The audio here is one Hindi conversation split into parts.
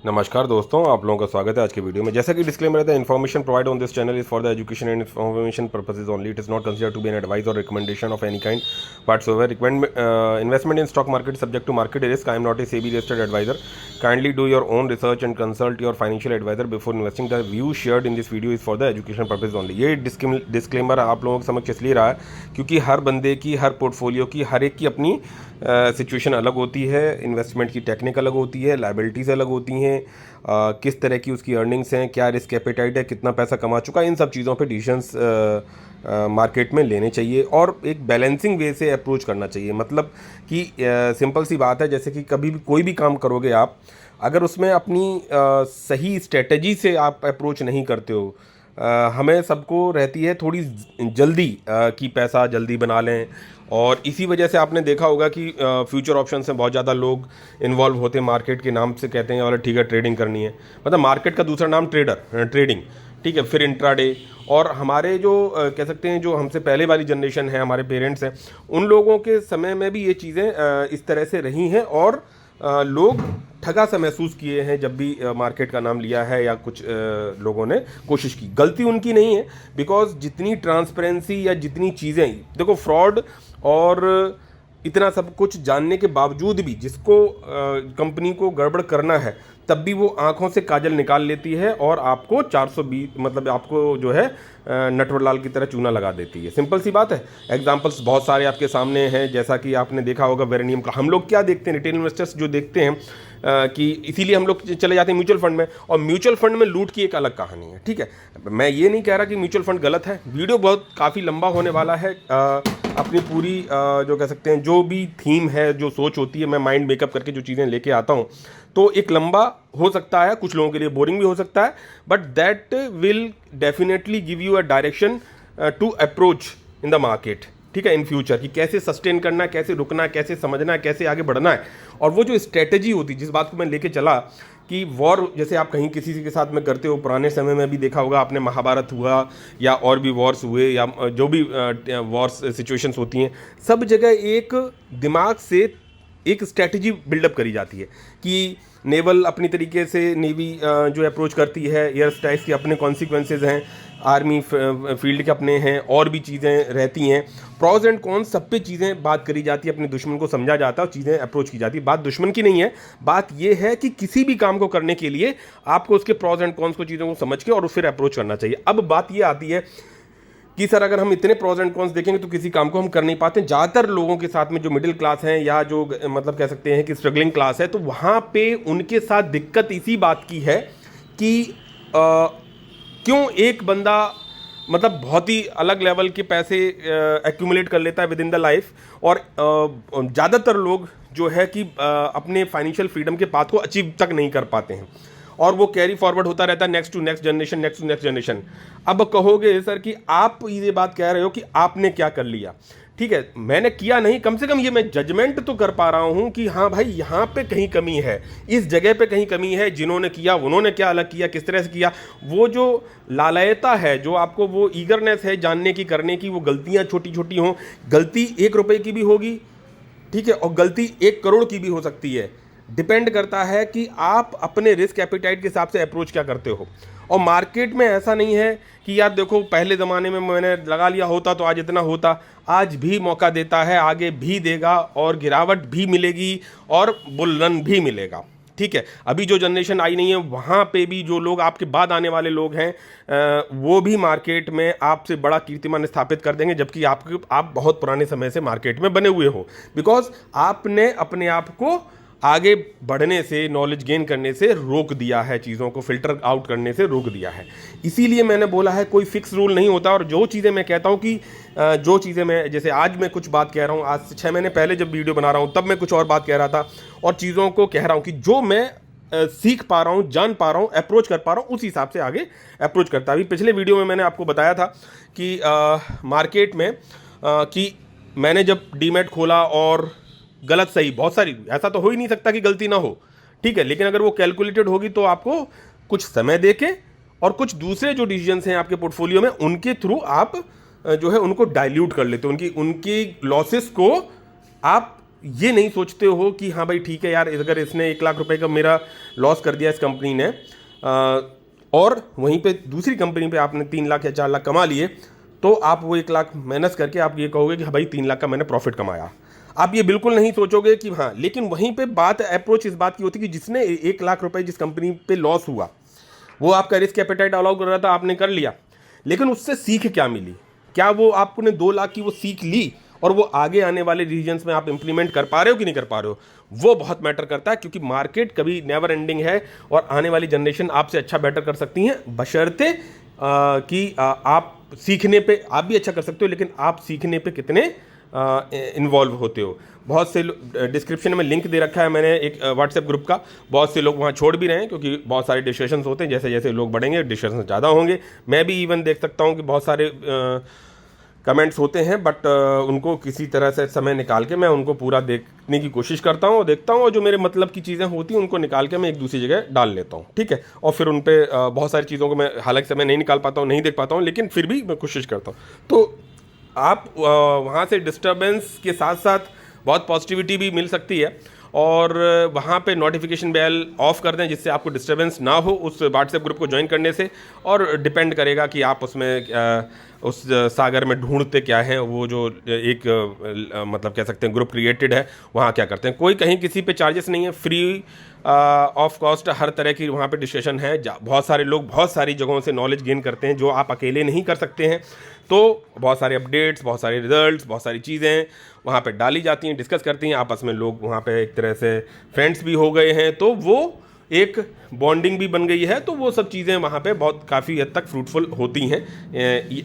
नमस्कार दोस्तों, आप लोगों का स्वागत है आज के वीडियो में। जैसा कि डिस्क्लेमर रहता है, information provide on this channel is for the education and information purposes only. It is not considered to be an advice or recommendation of any kind whatsoever. Investment in stock market subject to market risk. I am not a SEBI registered adviser. Kindly do your own research and consult your financial adviser before investing. The view shared in this video is for the education purpose only. ये डिस्क्लेमर आप लोगों के समक्ष इसलिए रहा है क्योंकि हर बंदे की, हर पोर्टफोलियो की, हर एक की अपनी सिचुएशन अलग होती है। इन्वेस्टमेंट की टेक्निक अलग होती है, लायबिलिटीज़ अलग होती हैं, किस तरह की उसकी अर्निंग्स हैं, क्या रिस्क एपेटाइट है, कितना पैसा कमा चुका है, इन सब चीज़ों पे डिसीजंस मार्केट में लेने चाहिए और एक बैलेंसिंग वे से अप्रोच करना चाहिए। मतलब कि सिंपल सी बात है, जैसे कि कभी भी कोई भी काम करोगे आप, अगर उसमें अपनी सही स्ट्रेटजी से आप अप्रोच नहीं करते हो, हमें सबको रहती है थोड़ी जल्दी कि पैसा जल्दी बना लें, और इसी वजह से आपने देखा होगा कि फ्यूचर ऑप्शन से बहुत ज़्यादा लोग इन्वॉल्व होते हैं। मार्केट के नाम से कहते हैं वाले ठीक है ट्रेडिंग करनी है, मतलब मार्केट का दूसरा नाम ट्रेडिंग, ठीक है। फिर इंट्राडे, और हमारे जो कह सकते हैं जो हमसे पहले वाली जनरेशन है, हमारे पेरेंट्स हैं, उन लोगों के समय में भी ये चीज़ें इस तरह से रही हैं और लोग ठगा सा महसूस किए हैं जब भी मार्केट का नाम लिया है या कुछ लोगों ने कोशिश की। गलती उनकी नहीं है, बिकॉज जितनी ट्रांसपेरेंसी या जितनी चीज़ें, देखो फ्रॉड और इतना सब कुछ जानने के बावजूद भी जिसको कंपनी को गड़बड़ करना है, तब भी वो आंखों से काजल निकाल लेती है और आपको 420 मतलब आपको जो है नटवरलाल की तरह चूना लगा देती है। सिंपल सी बात है। एग्जांपल्स बहुत सारे आपके सामने हैं, जैसा कि आपने देखा होगा वेरेनियम का। हम लोग क्या देखते हैं, रिटेल इन्वेस्टर्स जो देखते हैं कि इसीलिए हम लोग चले जाते हैं म्यूचुअल फंड में, और म्यूचुअल फंड में लूट की एक अलग कहानी है, ठीक है। मैं ये नहीं कह रहा कि म्यूचुअल फंड गलत है, वीडियो बहुत काफ़ी लंबा होने वाला है। अपनी पूरी जो कह सकते हैं जो भी थीम है, जो सोच होती है, मैं माइंड मेकअप करके जो चीज़ें लेके आता हूँ, तो एक लंबा हो सकता है, कुछ लोगों के लिए बोरिंग भी हो सकता है, but that will definitely give you a direction to approach in the market, ठीक है, इन फ्यूचर, कि कैसे सस्टेन करना है, कैसे रुकना है, कैसे समझना है, कैसे आगे बढ़ना है। और वो जो स्ट्रेटेजी होती, जिस बात को मैं लेके चला कि वॉर जैसे आप कहीं किसी के साथ में करते हो, पुराने समय में भी देखा होगा आपने, महाभारत हुआ या और भी वॉर्स हुए या जो भी वॉर्स सिचुएशंस होती हैं, सब जगह एक दिमाग से एक स्ट्रेटजी बिल्डअप करी जाती है कि नेवल अपनी तरीके से नेवी जो अप्रोच करती है, एयर स्ट्राइक्स के अपने कॉन्सिक्वेंसेज हैं, आर्मी फील्ड के अपने हैं, और भी चीज़ें रहती हैं, प्रॉज एंड कॉन्स, सब पे चीज़ें बात करी जाती है, अपने दुश्मन को समझा जाता है और चीज़ें अप्रोच की जाती है। बात दुश्मन की नहीं है, बात यह है कि किसी भी काम को करने के लिए आपको उसके प्रॉज एंड कॉन्स को, चीज़ों को समझ के और फिर अप्रोच करना चाहिए। अब बात यह आती है कि सर अगर हम इतने प्रॉज एंड कॉन्स देखेंगे तो किसी काम को हम कर नहीं पाते। ज़्यादातर लोगों के साथ में जो मिडिल क्लास हैं या जो मतलब कह सकते हैं कि स्ट्रगलिंग क्लास है, तो वहाँ पे उनके साथ दिक्कत इसी बात की है कि क्यों एक बंदा मतलब बहुत ही अलग लेवल के पैसे एक्यूमुलेट कर लेता है विद इन द लाइफ, और ज़्यादातर लोग जो है कि अपने फाइनेंशियल फ्रीडम के पाथ को अचीव तक नहीं कर पाते हैं, और वो कैरी फॉरवर्ड होता रहता है next to next generation, next to next generation. अब कहोगे सर कि आप ये बात कह रहे हो कि आपने क्या कर लिया, ठीक है, मैंने किया नहीं, कम से कम ये मैं जजमेंट तो कर पा रहा हूं कि हाँ भाई यहाँ पे कहीं कमी है, इस जगह पे कहीं कमी है, जिन्होंने किया उन्होंने क्या अलग किया, किस तरह से किया। वो जो लालयता है, जो आपको वो ईगरनेस है जानने की, करने की, वो गलतियाँ छोटी छोटी हों, गलती 1 रुपए की भी होगी, ठीक है, और गलती 1 करोड़ की भी हो सकती है। डिपेंड करता है कि आप अपने रिस्क एपिटाइट के हिसाब से अप्रोच क्या करते हो। और मार्केट में ऐसा नहीं है कि यार देखो पहले ज़माने में मैंने लगा लिया होता तो आज इतना होता, आज भी मौका देता है, आगे भी देगा, और गिरावट भी मिलेगी और बुल रन भी मिलेगा, ठीक है। अभी जो जनरेशन आई नहीं है, वहाँ पे भी जो लोग आपके बाद आने वाले लोग हैं, वो भी मार्केट में आपसे बड़ा कीर्तिमान स्थापित कर देंगे, जबकि आप बहुत पुराने समय से मार्केट में बने हुए हो, बिकॉज आपने अपने आप को आगे बढ़ने से, नॉलेज गेन करने से रोक दिया है, चीज़ों को फिल्टर आउट करने से रोक दिया है। इसीलिए मैंने बोला है कोई फिक्स रूल नहीं होता, और जो चीज़ें मैं कहता हूँ कि जो चीज़ें मैं, जैसे आज मैं कुछ बात कह रहा हूँ, आज से 6 महीने पहले जब वीडियो बना रहा हूँ तब मैं कुछ और बात कह रहा था, और चीज़ों को कह रहा हूँ कि जो मैं सीख पा रहा हूँ, जान पा रहा हूँ, अप्रोच कर पा रहा हूँ, उस हिसाब से आगे अप्रोच करता। अभी पिछले वीडियो में मैंने आपको बताया था कि मार्केट में कि मैंने जब डीमैट खोला, और गलत सही बहुत सारी, ऐसा तो हो ही नहीं सकता कि गलती ना हो, ठीक है, लेकिन अगर वो कैलकुलेटेड होगी तो आपको कुछ समय देके और कुछ दूसरे जो डिसीजंस हैं आपके पोर्टफोलियो में, उनके थ्रू आप जो है उनको डाइल्यूट कर लेते हो, उनकी लॉसेस को आप ये नहीं सोचते हो कि हाँ भाई ठीक है यार, अगर इसने 1 लाख रुपए का मेरा लॉस कर दिया इस कंपनी ने, और वहीं पे दूसरी कंपनी पे आपने 3 लाख या 4 लाख कमा लिए, तो आप वो 1 लाख माइनस करके आप ये कहोगे कि हाँ भाई 3 लाख का मैंने प्रॉफिट कमाया। आप ये बिल्कुल नहीं सोचोगे कि हाँ, लेकिन वहीं पे बात अप्रोच इस बात की होती है कि जिसने 1 लाख रुपए जिस कंपनी पे लॉस हुआ, वो आपका रिस्क एपेटाइट अलाउ कर रहा था, आपने कर लिया, लेकिन उससे सीख क्या मिली? क्या वो आपने 2 लाख की वो सीख ली और वो आगे आने वाले रीजन्स में आप इंप्लीमेंट कर पा रहे हो कि नहीं कर पा रहे हो? वो बहुत मैटर करता है, क्योंकि मार्केट कभी नेवर एंडिंग है और आने वाली जनरेशन आपसे अच्छा बेटर कर सकती है, बशर्ते कि आप सीखने पे आप भी अच्छा कर सकते हो, लेकिन आप सीखने पे कितने इन्वॉल्व होते हो। बहुत से डिस्क्रिप्शन में लिंक दे रखा है मैंने एक व्हाट्सएप ग्रुप का, बहुत से लोग वहाँ छोड़ भी रहे हैं, क्योंकि बहुत सारे डिस्कशंस होते हैं, जैसे जैसे लोग बढ़ेंगे डिस्कशंस ज़्यादा होंगे। मैं भी इवन देख सकता हूँ कि बहुत सारे कमेंट्स होते हैं, बट उनको किसी तरह से समय निकाल के मैं उनको पूरा देखने की कोशिश करता हूँ और देखता हूँ, और जो मेरे मतलब की चीज़ें होती हैं उनको निकाल के मैं एक दूसरी जगह डाल लेता हूँ, ठीक है। और फिर उन पर बहुत सारी चीज़ों को मैं हालांकि समय नहीं निकाल पाता हूँ, नहीं देख पाता हूँ, लेकिन फिर भी मैं कोशिश करता हूँ। तो आप वहाँ से डिस्टर्बेंस के साथ साथ बहुत पॉजिटिविटी भी मिल सकती है, और वहाँ पे नोटिफिकेशन बेल ऑफ कर दें जिससे आपको डिस्टर्बेंस ना हो उस व्हाट्सएप ग्रुप को ज्वाइन करने से। और डिपेंड करेगा कि आप उसमें उस सागर में ढूंढते क्या है, वो जो एक मतलब कह सकते हैं ग्रुप क्रिएटेड है, वहाँ क्या करते हैं। कोई कहीं किसी पे चार्जेस नहीं है, फ्री ऑफ कॉस्ट हर तरह की वहाँ पे डिस्कशन है। बहुत सारे लोग बहुत सारी जगहों से नॉलेज गेन करते हैं जो आप अकेले नहीं कर सकते हैं। तो बहुत सारे अपडेट्स, बहुत सारे रिजल्ट्स, बहुत सारी चीज़ें वहाँ पे डाली जाती हैं, डिस्कस करती हैं आपस में लोग, वहाँ पे एक तरह से फ्रेंड्स भी हो गए हैं, तो वो एक बॉन्डिंग भी बन गई है। तो वो सब चीज़ें वहाँ पे बहुत काफ़ी हद तक फ्रूटफुल होती हैं,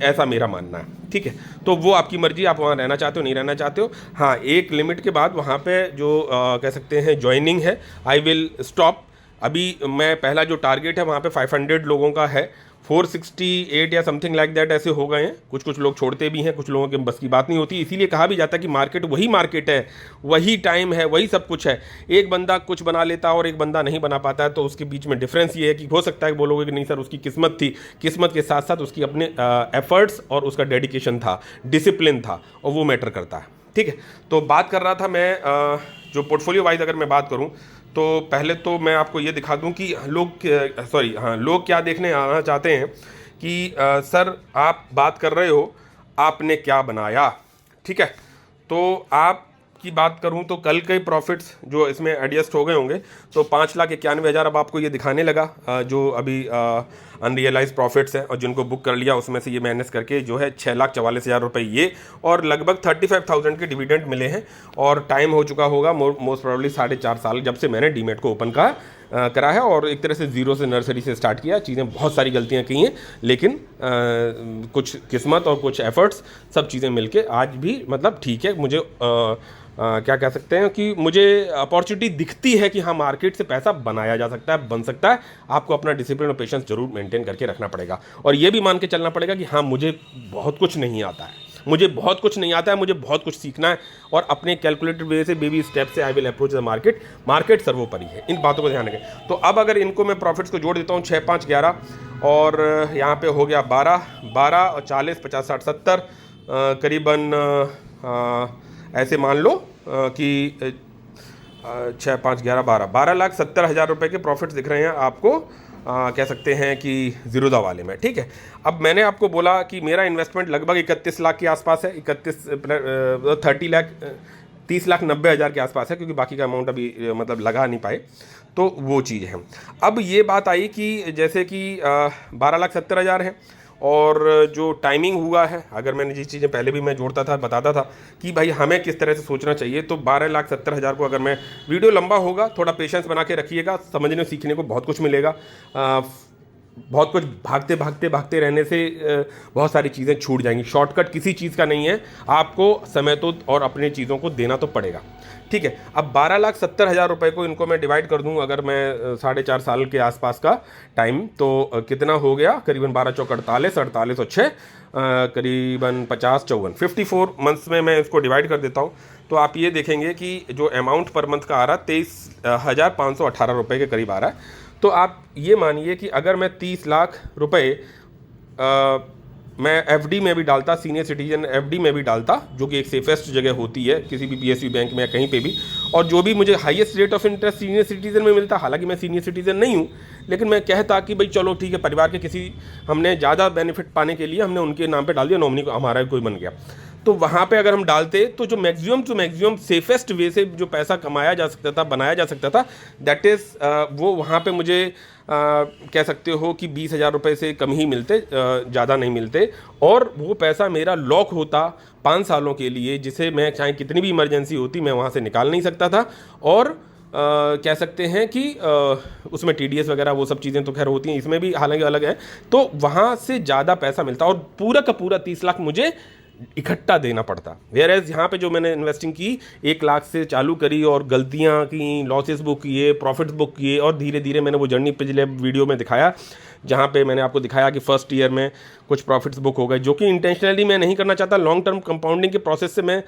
ऐसा मेरा मानना है, ठीक है। तो वो आपकी मर्जी, आप वहाँ रहना चाहते हो नहीं रहना चाहते हो। हाँ, एक लिमिट के बाद वहाँ पे जो कह सकते हैं ज्वाइनिंग है, आई विल स्टॉप। अभी मैं पहला जो टारगेट है वहाँ पे 500 लोगों का है, 468 या समथिंग लाइक दैट ऐसे हो गए हैं। कुछ कुछ लोग छोड़ते भी हैं, कुछ लोगों के बस की बात नहीं होती। इसीलिए कहा भी जाता है कि मार्केट वही मार्केट है, वही टाइम है, वही सब कुछ है। एक बंदा कुछ बना लेता और एक बंदा नहीं बना पाता है, तो उसके बीच में डिफरेंस ये है कि हो सकता है कि बोलोगे कि नहीं सर उसकी किस्मत थी, किस्मत के साथ साथ उसकी अपने एफर्ट्स और उसका डेडिकेशन था, डिसिप्लिन था, और वो मैटर करता है, ठीक है। तो बात कर रहा था मैं जो पोर्टफोलियो वाइज अगर मैं बात करूं, तो पहले तो मैं आपको ये दिखा दूं कि लोग क्या देखने आना चाहते हैं कि सर आप बात कर रहे हो, आपने क्या बनाया, ठीक है। तो आप की बात करूं तो कल के प्रॉफिट्स जो इसमें एडजस्ट हो गए होंगे, तो 5,91,000 अब आपको ये दिखाने लगा, जो अभी अनरियलाइज प्रॉफिट्स हैं, और जिनको बुक कर लिया उसमें से ये माइनस करके जो है 6,44,000 रुपये ये, और लगभग 35,000 के डिविडेंड मिले हैं। और टाइम हो चुका होगा मोस्ट प्रोबेबली 4.5 साल जब से मैंने डीमेट को ओपन करा है, और एक तरह से जीरो से नर्सरी से स्टार्ट किया। चीज़ें बहुत सारी गलतियां की हैं, लेकिन कुछ किस्मत और कुछ एफर्ट्स, सब चीज़ें मिलके आज भी मतलब ठीक है। मुझे क्या कह सकते हैं कि मुझे अपॉर्चुनिटी दिखती है कि हाँ मार्केट से पैसा बनाया जा सकता है, बन सकता है। आपको अपना डिसिप्लिन और पेशेंस जरूर मेंटेन करके रखना पड़ेगा, और ये भी मान के चलना पड़ेगा कि हाँ मुझे बहुत कुछ नहीं आता है, मुझे बहुत कुछ नहीं आता है, मुझे बहुत कुछ सीखना है, और अपने कैलकुलेटेड वे से बेबी स्टेप से I will approach the market. Market सर्वोपरि है, इन बातों को ध्यान रखें। तो अब अगर इनको मैं प्रॉफिट्स को जोड़ देता हूँ 6, 5, 11, और यहाँ पे हो गया 12 और 40, 50, 60, 70, करीबन ऐसे मान लो कि 6, 5, 11, 12,70,000 रुपये के प्रॉफिट्स दिख रहे हैं आपको, कह सकते हैं कि जीरोदा वाले में, ठीक है। अब मैंने आपको बोला कि मेरा इन्वेस्टमेंट लगभग 31 लाख के आसपास है, 30,90,000 के आसपास है, क्योंकि बाकी का अमाउंट अभी मतलब लगा नहीं पाए, तो वो चीज़ है। अब ये बात आई कि जैसे कि 12,70,000 है, और जो टाइमिंग हुआ है, अगर मैंने जिस चीज़ें पहले भी मैं जोड़ता था, बताता था कि भाई हमें किस तरह से सोचना चाहिए, तो 12,70,000 को अगर मैं, वीडियो लंबा होगा, थोड़ा पेशेंस बना के रखिएगा, समझने सीखने को बहुत कुछ मिलेगा। बहुत कुछ भागते रहने से बहुत सारी चीज़ें छूट जाएंगी। शॉर्टकट किसी चीज़ का नहीं है, आपको समय तो और अपने चीज़ों को देना तो पड़ेगा, ठीक है। अब 12,70,000 रुपये को इनको मैं डिवाइड कर दूं, अगर मैं 4.5 साल के आसपास का टाइम, तो कितना हो गया, करीबन 12 चौक 48, 48 और 6, करीबन 50, 54, 54 मंथ्स में मैं इसको डिवाइड कर देता हूं, तो आप ये देखेंगे कि जो अमाउंट पर मंथ का आ रहा है 23,518 रुपये के करीब आ रहा है। तो आप ये मानिए कि अगर मैं 30 लाख रुपए मैं एफडी में भी डालता, सीनियर सिटीजन एफडी में भी डालता, जो कि एक सेफेस्ट जगह होती है किसी भी पीएसयू बैंक में या कहीं पे भी। और जो भी मुझे highest rate of interest senior citizen में मिलता, हालांकि मैं सीनियर सिटीजन नहीं हूँ, लेकिन मैं कहता कि भाई चलो ठीक है, परिवार के किसी, हमने ज़्यादा बेनिफिट पाने के लिए हमने उनके नाम पर डाल दिया, नॉमिनी को हमारा कोई बन गया। तो वहाँ पे अगर हम डालते तो जो maximum to maximum safest way से जो पैसा कमाया जा सकता था, बनाया जा सकता था, दैट इज़ वो वहाँ पे मुझे कह सकते हो कि 20,000 रुपये से कम ही मिलते, ज़्यादा नहीं मिलते। और वो पैसा मेरा लॉक होता 5 सालों के लिए, जिसे मैं चाहे कितनी भी इमरजेंसी होती मैं वहाँ से निकाल नहीं सकता था। और कह सकते हैं कि उसमें टीडीएस वगैरह वो सब चीज़ें तो खैर होती हैं, इसमें भी हालांकि अलग है। तो वहाँ से ज़्यादा पैसा मिलता और पूरा का पूरा 30 लाख मुझे इकट्ठा देना पड़ता। वेयर एज यहाँ पे जो मैंने इन्वेस्टिंग की 1 लाख से चालू करी और गलतियाँ की, लॉसेस बुक किए, प्रॉफिट्स बुक किए, और धीरे धीरे मैंने वो जर्नी पिछले वीडियो में दिखाया, जहाँ पे मैंने आपको दिखाया कि फर्स्ट ईयर में कुछ प्रॉफिट्स बुक हो गए, जो कि इंटेंशनली मैं नहीं करना चाहता। लॉन्ग टर्म कंपाउंडिंग के प्रोसेस से मैं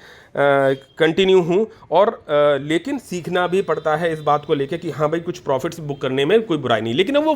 कंटिन्यू हूँ। और लेकिन सीखना भी पड़ता है इस बात को लेके कि हाँ भाई कुछ प्रॉफिट्स बुक करने में कोई बुराई नहीं, लेकिन अब वो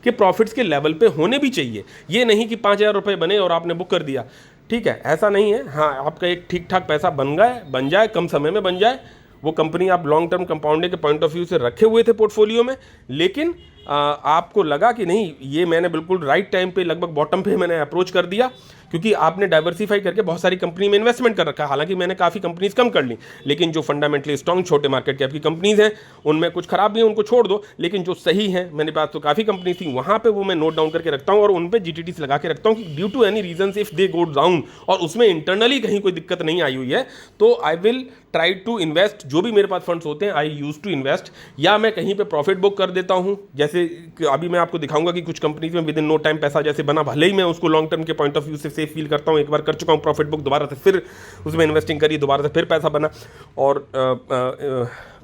प्रॉफिट्स के लेवल पे होने भी चाहिए। ये नहीं कि 5,000 रुपये बने और आपने बुक कर दिया, ठीक है, ऐसा नहीं है। हाँ, आपका एक ठीक ठाक पैसा बन जाए, कम समय में बन जाए। वो कंपनी आप लॉन्ग टर्म कंपाउंडिंग के पॉइंट ऑफ व्यू से रखे हुए थे पोर्टफोलियो में, लेकिन आपको लगा कि नहीं, ये मैंने बिल्कुल राइट टाइम पे, लगभग बॉटम पे मैंने अप्रोच कर दिया, क्योंकि आपने डाइवर्सिफाई करके बहुत सारी कंपनी में इन्वेस्टमेंट कर रखा है। हालांकि मैंने काफ़ी कंपनीज कम कर ली, लेकिन जो फंडामेंटली स्ट्रॉन्ग छोटे मार्केट कैप की कंपनीज हैं उनमें कुछ खराब नहीं है, उनको छोड़ दो। लेकिन जो सही है, मेरे पास तो काफ़ी कंपनी थी, वहाँ पे वो मैं नोट डाउन करके रखता हूँ और उन पर जीटीटीस लगा के रखता हूँ कि due to any reason if they go down और उसमें इंटरनली कहीं कोई दिक्कत नहीं आई हुई है, तो I will try to invest. जो भी मेरे पास फंड्स होते हैं आई यूज टू इन्वेस्ट, या मैं कहीं पे प्रॉफिट बुक कर देता हूँ। जैसे अभी मैं आपको दिखाऊंगा कि कुछ कंपनीज में विद इन नो टाइम पैसा जैसे बना, भले ही मैं उसको लॉन्ग टर्म के पॉइंट ऑफ व्यू से सेफ फील करता हूँ, एक बार कर चुका हूँ प्रॉफिट बुक, दोबारा से फिर उसमें इन्वेस्टिंग करी, दोबारा से फिर पैसा बना और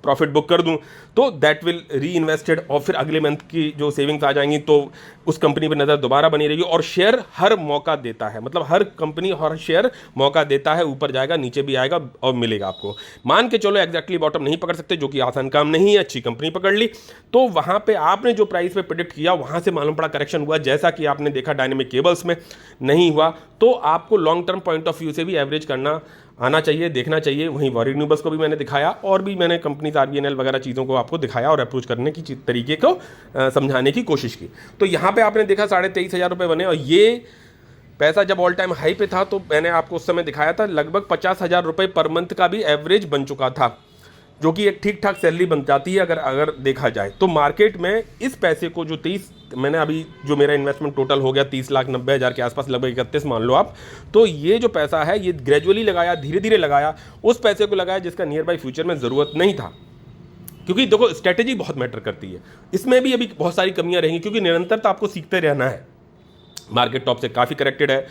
प्रॉफिट बुक कर दूं, तो दैट विल री इन्वेस्टेड और फिर अगले मंथ की जो सेविंग्स आ जाएंगी तो उस कंपनी पर नज़र दोबारा बनी रहेगी। और शेयर हर मौका देता है, मतलब हर कंपनी हर शेयर मौका देता है, ऊपर जाएगा नीचे भी आएगा और मिलेगा आपको। मान के चलो एग्जैक्टली बॉटम नहीं पकड़ सकते, जो कि आसान काम नहीं है, अच्छी कंपनी पकड़ ली तो वहाँ पे आपने जो प्राइस पे प्रेडिक्ट किया वहाँ से मालूम पड़ा करेक्शन हुआ, जैसा कि आपने देखा डायनेमिक केबल्स में नहीं हुआ, तो आपको long term point of view से भी एवरेज करना आना चाहिए, देखना चाहिए। वहीं वॉरी रिन्यूएबल्स को भी मैंने दिखाया और भी मैंने कंपनीज आरबीएनएल वगैरह चीज़ों को आपको दिखाया और अप्रोच करने की तरीके को समझाने की कोशिश की। तो यहाँ पे आपने देखा 23,500 रुपये बने, और ये पैसा जब ऑल टाइम हाई पे था तो मैंने आपको उस समय दिखाया था लगभग 50,000 रुपये पर मंथ का भी एवरेज बन चुका था, जो कि एक ठीक ठाक सैलरी बन जाती है अगर देखा जाए। तो मार्केट में इस पैसे को जो 23 मैंने अभी जो मेरा इन्वेस्टमेंट टोटल हो गया 30,90,000 के आसपास, लगभग 31 मान लो आप, तो ये जो पैसा है ये ग्रेजुअली लगाया, धीरे धीरे लगाया, उस पैसे को लगाया जिसका नियर बाई फ्यूचर में ज़रूरत नहीं था। क्योंकि देखो स्ट्रेटेजी बहुत मैटर करती है, इसमें भी अभी बहुत सारी कमियां रहेंगी क्योंकि निरंतरता आपको सीखते रहना है। मार्केट टॉप से काफ़ी करेक्टेड है,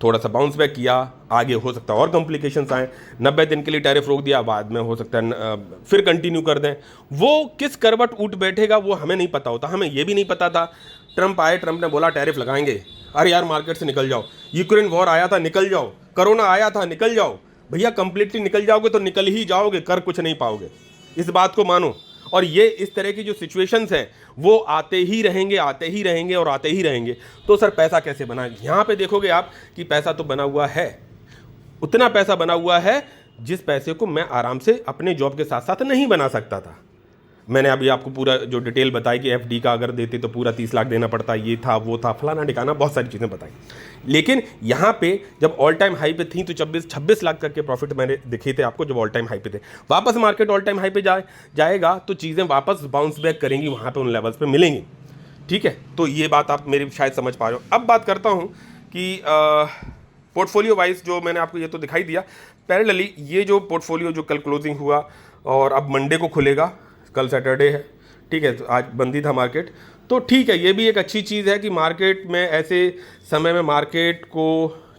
थोड़ा सा बाउंस बैक किया, आगे हो सकता है और कॉम्प्लिकेशंस आए, 90 दिन के लिए टैरिफ रोक दिया, बाद में हो सकता है फिर कंटिन्यू कर दें। वो किस करवट उठ बैठेगा वो हमें नहीं पता होता। हमें ये भी नहीं पता था, ट्रंप आए, ट्रंप ने बोला टैरिफ लगाएंगे, अरे यार मार्केट से निकल जाओ, यूक्रेन वॉर आया था निकल जाओ, कोरोना आया था निकल जाओ। भैया कंप्लीटली निकल जाओगे तो निकल ही जाओगे, कर कुछ नहीं पाओगे, इस बात को मानो। और ये इस तरह की जो सिचुएशंस हैं वो आते ही रहेंगे, आते ही रहेंगे और आते ही रहेंगे। तो सर पैसा कैसे बना? यहाँ पे देखोगे आप कि पैसा तो बना हुआ है, उतना पैसा बना हुआ है जिस पैसे को मैं आराम से अपने जॉब के साथ साथ नहीं बना सकता था। मैंने अभी आपको पूरा जो डिटेल बताई कि एफडी का अगर देते तो पूरा 30 लाख देना पड़ता, ये था वो था, फलाना ठिकाना, बहुत सारी चीज़ें बताई। लेकिन यहाँ पे जब ऑल टाइम हाई पे थी तो 26 लाख तक के प्रॉफिट मैंने दिखे थे आपको जब ऑल टाइम हाई पे थे। वापस मार्केट ऑल टाइम हाई पे जाएगा तो चीज़ें वापस बाउंस बैक करेंगी, वहाँ पर उन लेवल्स पर मिलेंगी। ठीक है, तो ये बात आप मेरी शायद समझ पा रहे हो। अब बात करता हूँ कि पोर्टफोलियो वाइज जो मैंने आपको ये तो दिखाई दिया, पैरेलली ये जो पोर्टफोलियो जो कल क्लोजिंग हुआ और अब मंडे को खुलेगा, कल सैटरडे है, ठीक है, तो आज बंदी था मार्केट, तो ठीक है, ये भी एक अच्छी चीज़ है कि मार्केट में ऐसे समय में मार्केट को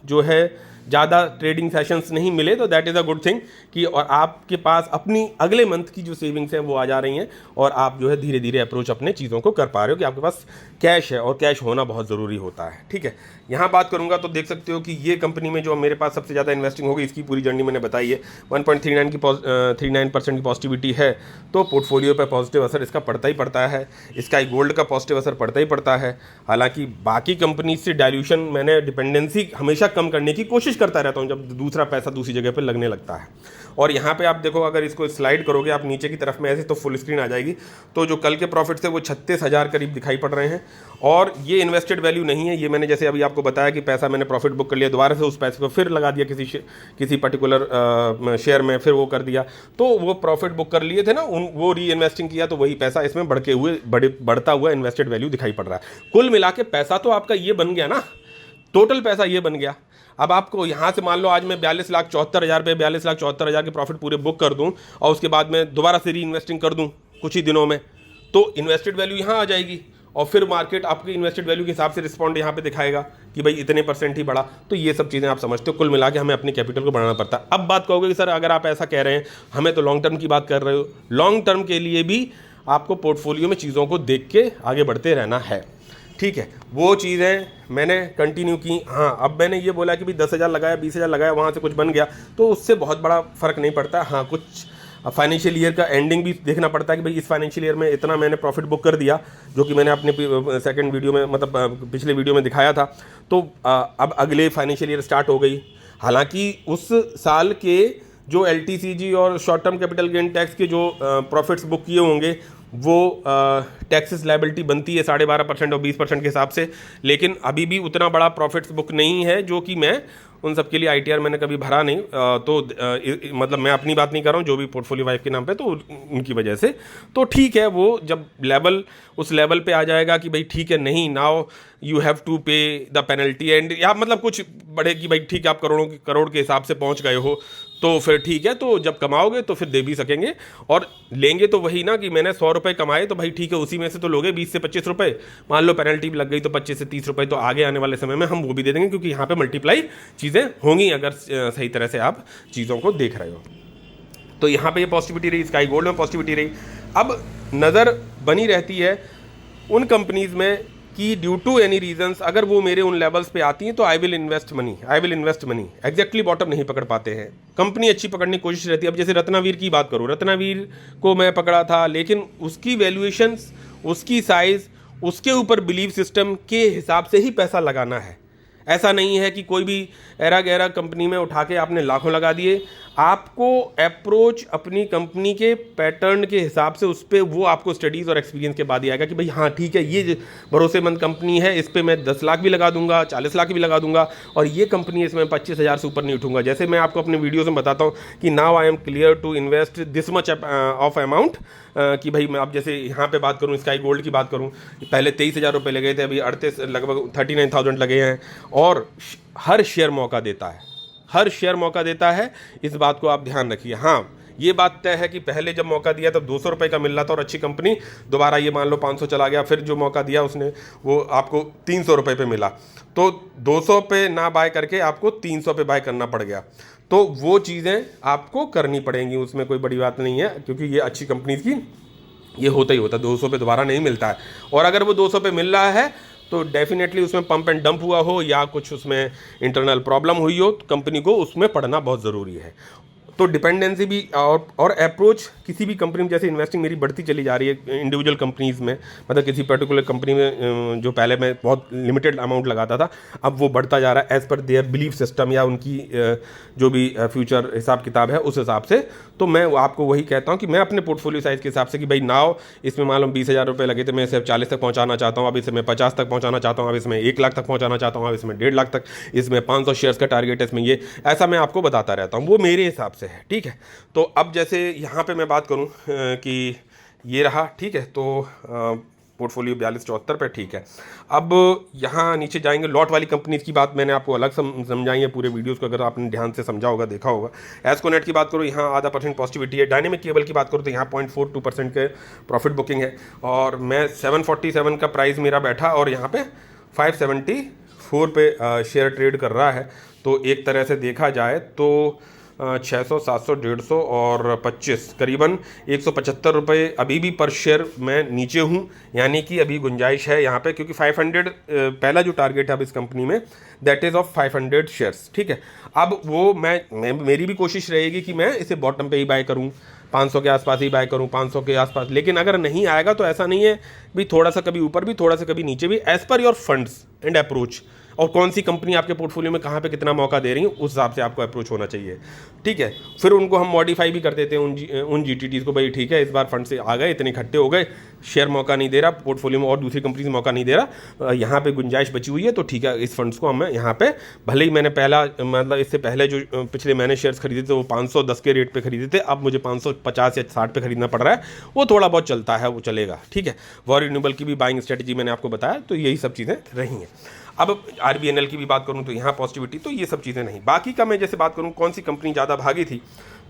जो है ज़्यादा ट्रेडिंग सेशंस नहीं मिले तो that is a good thing कि और आपके पास अपनी अगले मंथ की जो सेविंग्स हैं वो आ जा रही हैं और आप जो है धीरे धीरे अप्रोच अपने चीज़ों को कर पा रहे हो कि आपके पास कैश है और कैश होना बहुत ज़रूरी होता है। ठीक है, यहाँ बात करूँगा तो देख सकते हो कि ये कंपनी में जो मेरे पास सबसे ज़्यादा इन्वेस्टिंग होगी, इसकी पूरी जर्नी मैंने बताई है। 1.39% की पॉजिटिविटी है, तो पोर्टफोलियो पर पॉजिटिव असर इसका पड़ता ही पड़ता है। स्काई गोल्ड का पॉजिटिव असर पड़ता ही पड़ता है। हालांकि बाकी कंपनी से डाइल्यूशन, मैंने डिपेंडेंसी हमेशा कम करने की कोशिश करता रहता हूँ जब दूसरा पैसा दूसरी जगह पर लगने लगता है। और यहाँ पे आप देखो, अगर इसको स्लाइड करोगे आप नीचे की तरफ में ऐसे, तो फुल स्क्रीन आ जाएगी। तो जो कल के प्रॉफिट थे वो 36,000 करीब दिखाई पड़ रहे हैं और ये इन्वेस्टेड वैल्यू नहीं है। ये मैंने जैसे अभी आपको बताया कि पैसा मैंने प्रॉफिट बुक कर लिया, दोबारा से उस पैसे को फिर लगा दिया किसी पर्टिकुलर शेयर में, फिर वो कर दिया, तो वो प्रॉफिट बुक कर लिए थे ना, वो री इन्वेस्टिंग किया, तो वही पैसा इसमें बढ़ता हुआ इन्वेस्टेड वैल्यू दिखाई पड़ रहा है। कुल मिला के पैसा तो आपका ये बन गया ना, टोटल पैसा ये बन गया। अब आपको यहाँ से मान लो आज मैं 42,74,000 पे 42,74,000 के प्रॉफिट पूरे बुक कर दूँ और उसके बाद मैं दोबारा से री इन्वेस्टिंग कर दूँ कुछ ही दिनों में, तो इन्वेस्टेड वैल्यू यहाँ आ जाएगी और फिर मार्केट आपकी इन्वेस्टेड वैल्यू के हिसाब से रिस्पॉन्ड यहाँ पे दिखाएगा कि भाई इतने % ही बढ़ा। तो ये सब चीज़ें आप समझते हो, कुल मिला के हमें अपनी कैपिटल को बढ़ाना पड़ता है। अब बात कहोगे कि सर अगर आप ऐसा कह रहे हैं, हमें तो लॉन्ग टर्म की बात कर रहे हो, लॉन्ग टर्म के लिए भी आपको पोर्टफोलियो में चीज़ों को देख के आगे बढ़ते रहना है। ठीक है, वो चीज़ें मैंने कंटिन्यू की। हाँ, अब मैंने ये बोला कि भाई 10,000 लगाया, 20,000 लगाया, वहाँ से कुछ बन गया, तो उससे बहुत बड़ा फ़र्क नहीं पड़ता। हाँ, कुछ फाइनेंशियल ईयर का एंडिंग भी देखना पड़ता है कि भाई इस फाइनेंशियल ईयर में इतना मैंने प्रॉफिट बुक कर दिया, जो कि मैंने अपने सेकंड वीडियो में, मतलब पिछले वीडियो में दिखाया था। तो अब अगले फाइनेंशियल ईयर स्टार्ट हो गई। हालांकि उस साल के जो LTCG और short term capital gain tax के जो प्रॉफिट्स बुक किए होंगे वो टैक्सेस लायबिलिटी बनती है 12.5% और 20% के हिसाब से, लेकिन अभी भी उतना बड़ा प्रॉफिट्स बुक नहीं है जो कि मैं उन सब के लिए ITR मैंने कभी भरा नहीं। तो मतलब मैं अपनी बात नहीं कर रहा हूँ, जो भी पोर्टफोलियो वाइफ के नाम पे, तो उनकी वजह से तो ठीक है। वो जब उस लेवल पे आ जाएगा कि भाई ठीक है, नहीं नाउ यू हैव टू पे द पेनल्टी एंड, या मतलब कुछ बड़े कि भाई ठीक है आप करोड़ के हिसाब से पहुँच गए हो, तो फिर ठीक है, तो जब कमाओगे तो फिर दे भी सकेंगे। और लेंगे तो वही ना कि मैंने 100 रुपये कमाए, तो भाई ठीक है उसी में से तो लोगे 20 से 25 रुपये, मान लो पेनल्टी भी लग गई तो 25 से 30 रुपये, तो आगे आने वाले समय में हम वो भी दे देंगे, क्योंकि यहाँ पे मल्टीप्लाई चीज़ें होंगी अगर सही तरह से आप चीज़ों को देख रहे हो। तो यहाँ पे ये पॉजिटिविटी रही, स्काई गोल्ड में पॉजिटिविटी रही। अब नज़र बनी रहती है उन कंपनीज़ में कि ड्यू टू एनी रीजंस अगर वो मेरे उन लेवल्स पे आती हैं तो I will invest money. Exactly bottom नहीं पकड़ पाते हैं, कंपनी अच्छी पकड़ने की कोशिश रहती है। अब जैसे रत्नावीर की बात करूँ, रत्नावीर को मैं पकड़ा था, लेकिन उसकी वैल्यूएशंस, उसकी साइज़, उसके ऊपर बिलीव सिस्टम के हिसाब से ही पैसा लगाना है। ऐसा नहीं है कि कोई भी एरा गहरा कंपनी में उठा के आपने लाखों लगा दिए। आपको अप्रोच अपनी कंपनी के पैटर्न के हिसाब से, उस पर वो आपको स्टडीज़ और एक्सपीरियंस के बाद ही आएगा कि भाई हाँ ठीक है, ये भरोसेमंद कंपनी है, इस पर मैं 10 लाख भी लगा दूंगा, 40 लाख भी लगा दूंगा, और ये कंपनी इसमें 25,000 से ऊपर नहीं उठूंगा। जैसे मैं आपको अपने वीडियोज़ में बताता हूँ कि now I am clear to invest this much of amount, कि भाई मैं अब जैसे यहाँ पे बात करूँ, स्काई गोल्ड की बात करूँ, पहले 23,000 रुपये लगे थे, अभी लगभग 39,000 लगे हैं। और हर शेयर मौका देता है, हर शेयर मौका देता है, इस बात को आप ध्यान रखिए। हाँ, ये बात तय है कि पहले जब मौका दिया तब 200 रुपये का मिल रहा था और अच्छी कंपनी, दोबारा ये मान लो 500 चला गया, फिर जो मौका दिया उसने वो आपको 300 रुपये पे मिला, तो 200 पे ना बाय करके आपको 300 पे बाय करना पड़ गया। तो वो चीज़ें आपको करनी पड़ेंगी, उसमें कोई बड़ी बात नहीं है, क्योंकि ये अच्छी कंपनीज की ये होता ही होता है, 200 पे दोबारा नहीं मिलता है। और अगर वो 200 पे मिल रहा है तो डेफिनेटली उसमें पंप एंड डंप हुआ हो या कुछ उसमें इंटरनल प्रॉब्लम हुई हो, तो कंपनी को उसमें पढ़ना बहुत ज़रूरी है। तो डिपेंडेंसी भी और अप्रोच किसी भी कंपनी में, जैसे इन्वेस्टिंग मेरी बढ़ती चली जा रही है इंडिविजुअल कंपनीज़ में, मतलब किसी पर्टिकुलर कंपनी में जो पहले मैं बहुत लिमिटेड अमाउंट लगाता था, अब वो बढ़ता जा रहा है as per their belief system या उनकी जो भी फ्यूचर हिसाब किताब है उस हिसाब से। तो मैं आपको वही कहता हूँ कि मैं अपने पोर्टफोलियो साइज़ के हिसाब से कि भाई नाउ इसमें मान लो 20,000 रुपये लगे थे, मैं इसे 40 तक पहुँचाना चाहता हूँ, अब इसे मैं 50 तक पहुँचाना चाहता हूँ, अब इसमें 1 लाख तक पहुँचाना चाहता हूँ, अब इसमें 1.5 लाख तक, इसमें 500 शेयर्स का टारगेट है, इसमें ये, ऐसा मैं आपको बताता रहता हूँ, वो मेरे हिसाब से है। ठीक है, तो अब जैसे यहाँ पे मैं बात करूँ कि ये रहा, ठीक है, तो पोर्टफोलियो 4274 पे, ठीक है। अब यहाँ नीचे जाएंगे, लॉट वाली कंपनीज की बात मैंने आपको अलग समझाई है पूरे वीडियोस को, अगर आपने ध्यान से समझा होगा, देखा होगा। एस्कोनेट की बात करूँ, यहाँ 0.5% पॉजिटिविटी है। डायनेमिक केबल की बात करूँ तो यहाँ 0.42% के प्रॉफिट बुकिंग है, और मैं 747 का प्राइस मेरा बैठा और यहाँ पे 574 पे शेयर ट्रेड कर रहा है। तो एक तरह से देखा जाए तो 600, 700, 150 और 25 करीबन 175 रुपये अभी भी पर शेयर मैं नीचे हूँ। यानी कि अभी गुंजाइश है यहाँ पे, क्योंकि 500 पहला जो टारगेट है अब इस कंपनी में दैट इज़ ऑफ 500 शेयर्स, ठीक है। अब वो मेरी भी कोशिश रहेगी कि मैं इसे बॉटम पे ही बाय करूँ, 500 के आसपास ही बाय करूँ, 500 के आसपास। लेकिन अगर नहीं आएगा तो ऐसा नहीं है भी, थोड़ा सा कभी ऊपर भी, थोड़ा सा कभी नीचे भी, as per your funds and approach, और कौन सी कंपनी आपके पोर्टफोलियो में कहाँ पे कितना मौका दे रही है उस हिसाब से आपको अप्रोच होना चाहिए, ठीक है। फिर उनको हम मॉडिफाई भी कर देते हैं उन जीटीटीज़ को, भाई ठीक है इस बार फंड से आ गए, इतने इकट्ठे हो गए, शेयर मौका नहीं दे रहा पोर्टफोलियो में और दूसरी कंपनी से मौका नहीं दे रहा, यहाँ पे गुंजाइश बची हुई है, तो ठीक है इस फंड्स को हमें यहाँ पे, भले ही मैंने पहला मतलब इससे पहले जो पिछले मैंने शेयर्स खरीदे थे वो 510 के रेट पे खरीदे थे, अब मुझे 550 या 60 पे खरीदना पड़ रहा है, वो थोड़ा बहुत चलता है, वो चलेगा, ठीक है। वॉर रिन्यूएबल की भी बाइंग स्ट्रेटजी मैंने आपको बताया, तो यही सब चीज़ें रही हैं। अब RVNL की भी बात करूं तो यहाँ पॉजिटिविटी, तो ये सब चीज़ें नहीं। बाकी का मैं जैसे बात करूं कौन सी कंपनी ज़्यादा भागी थी,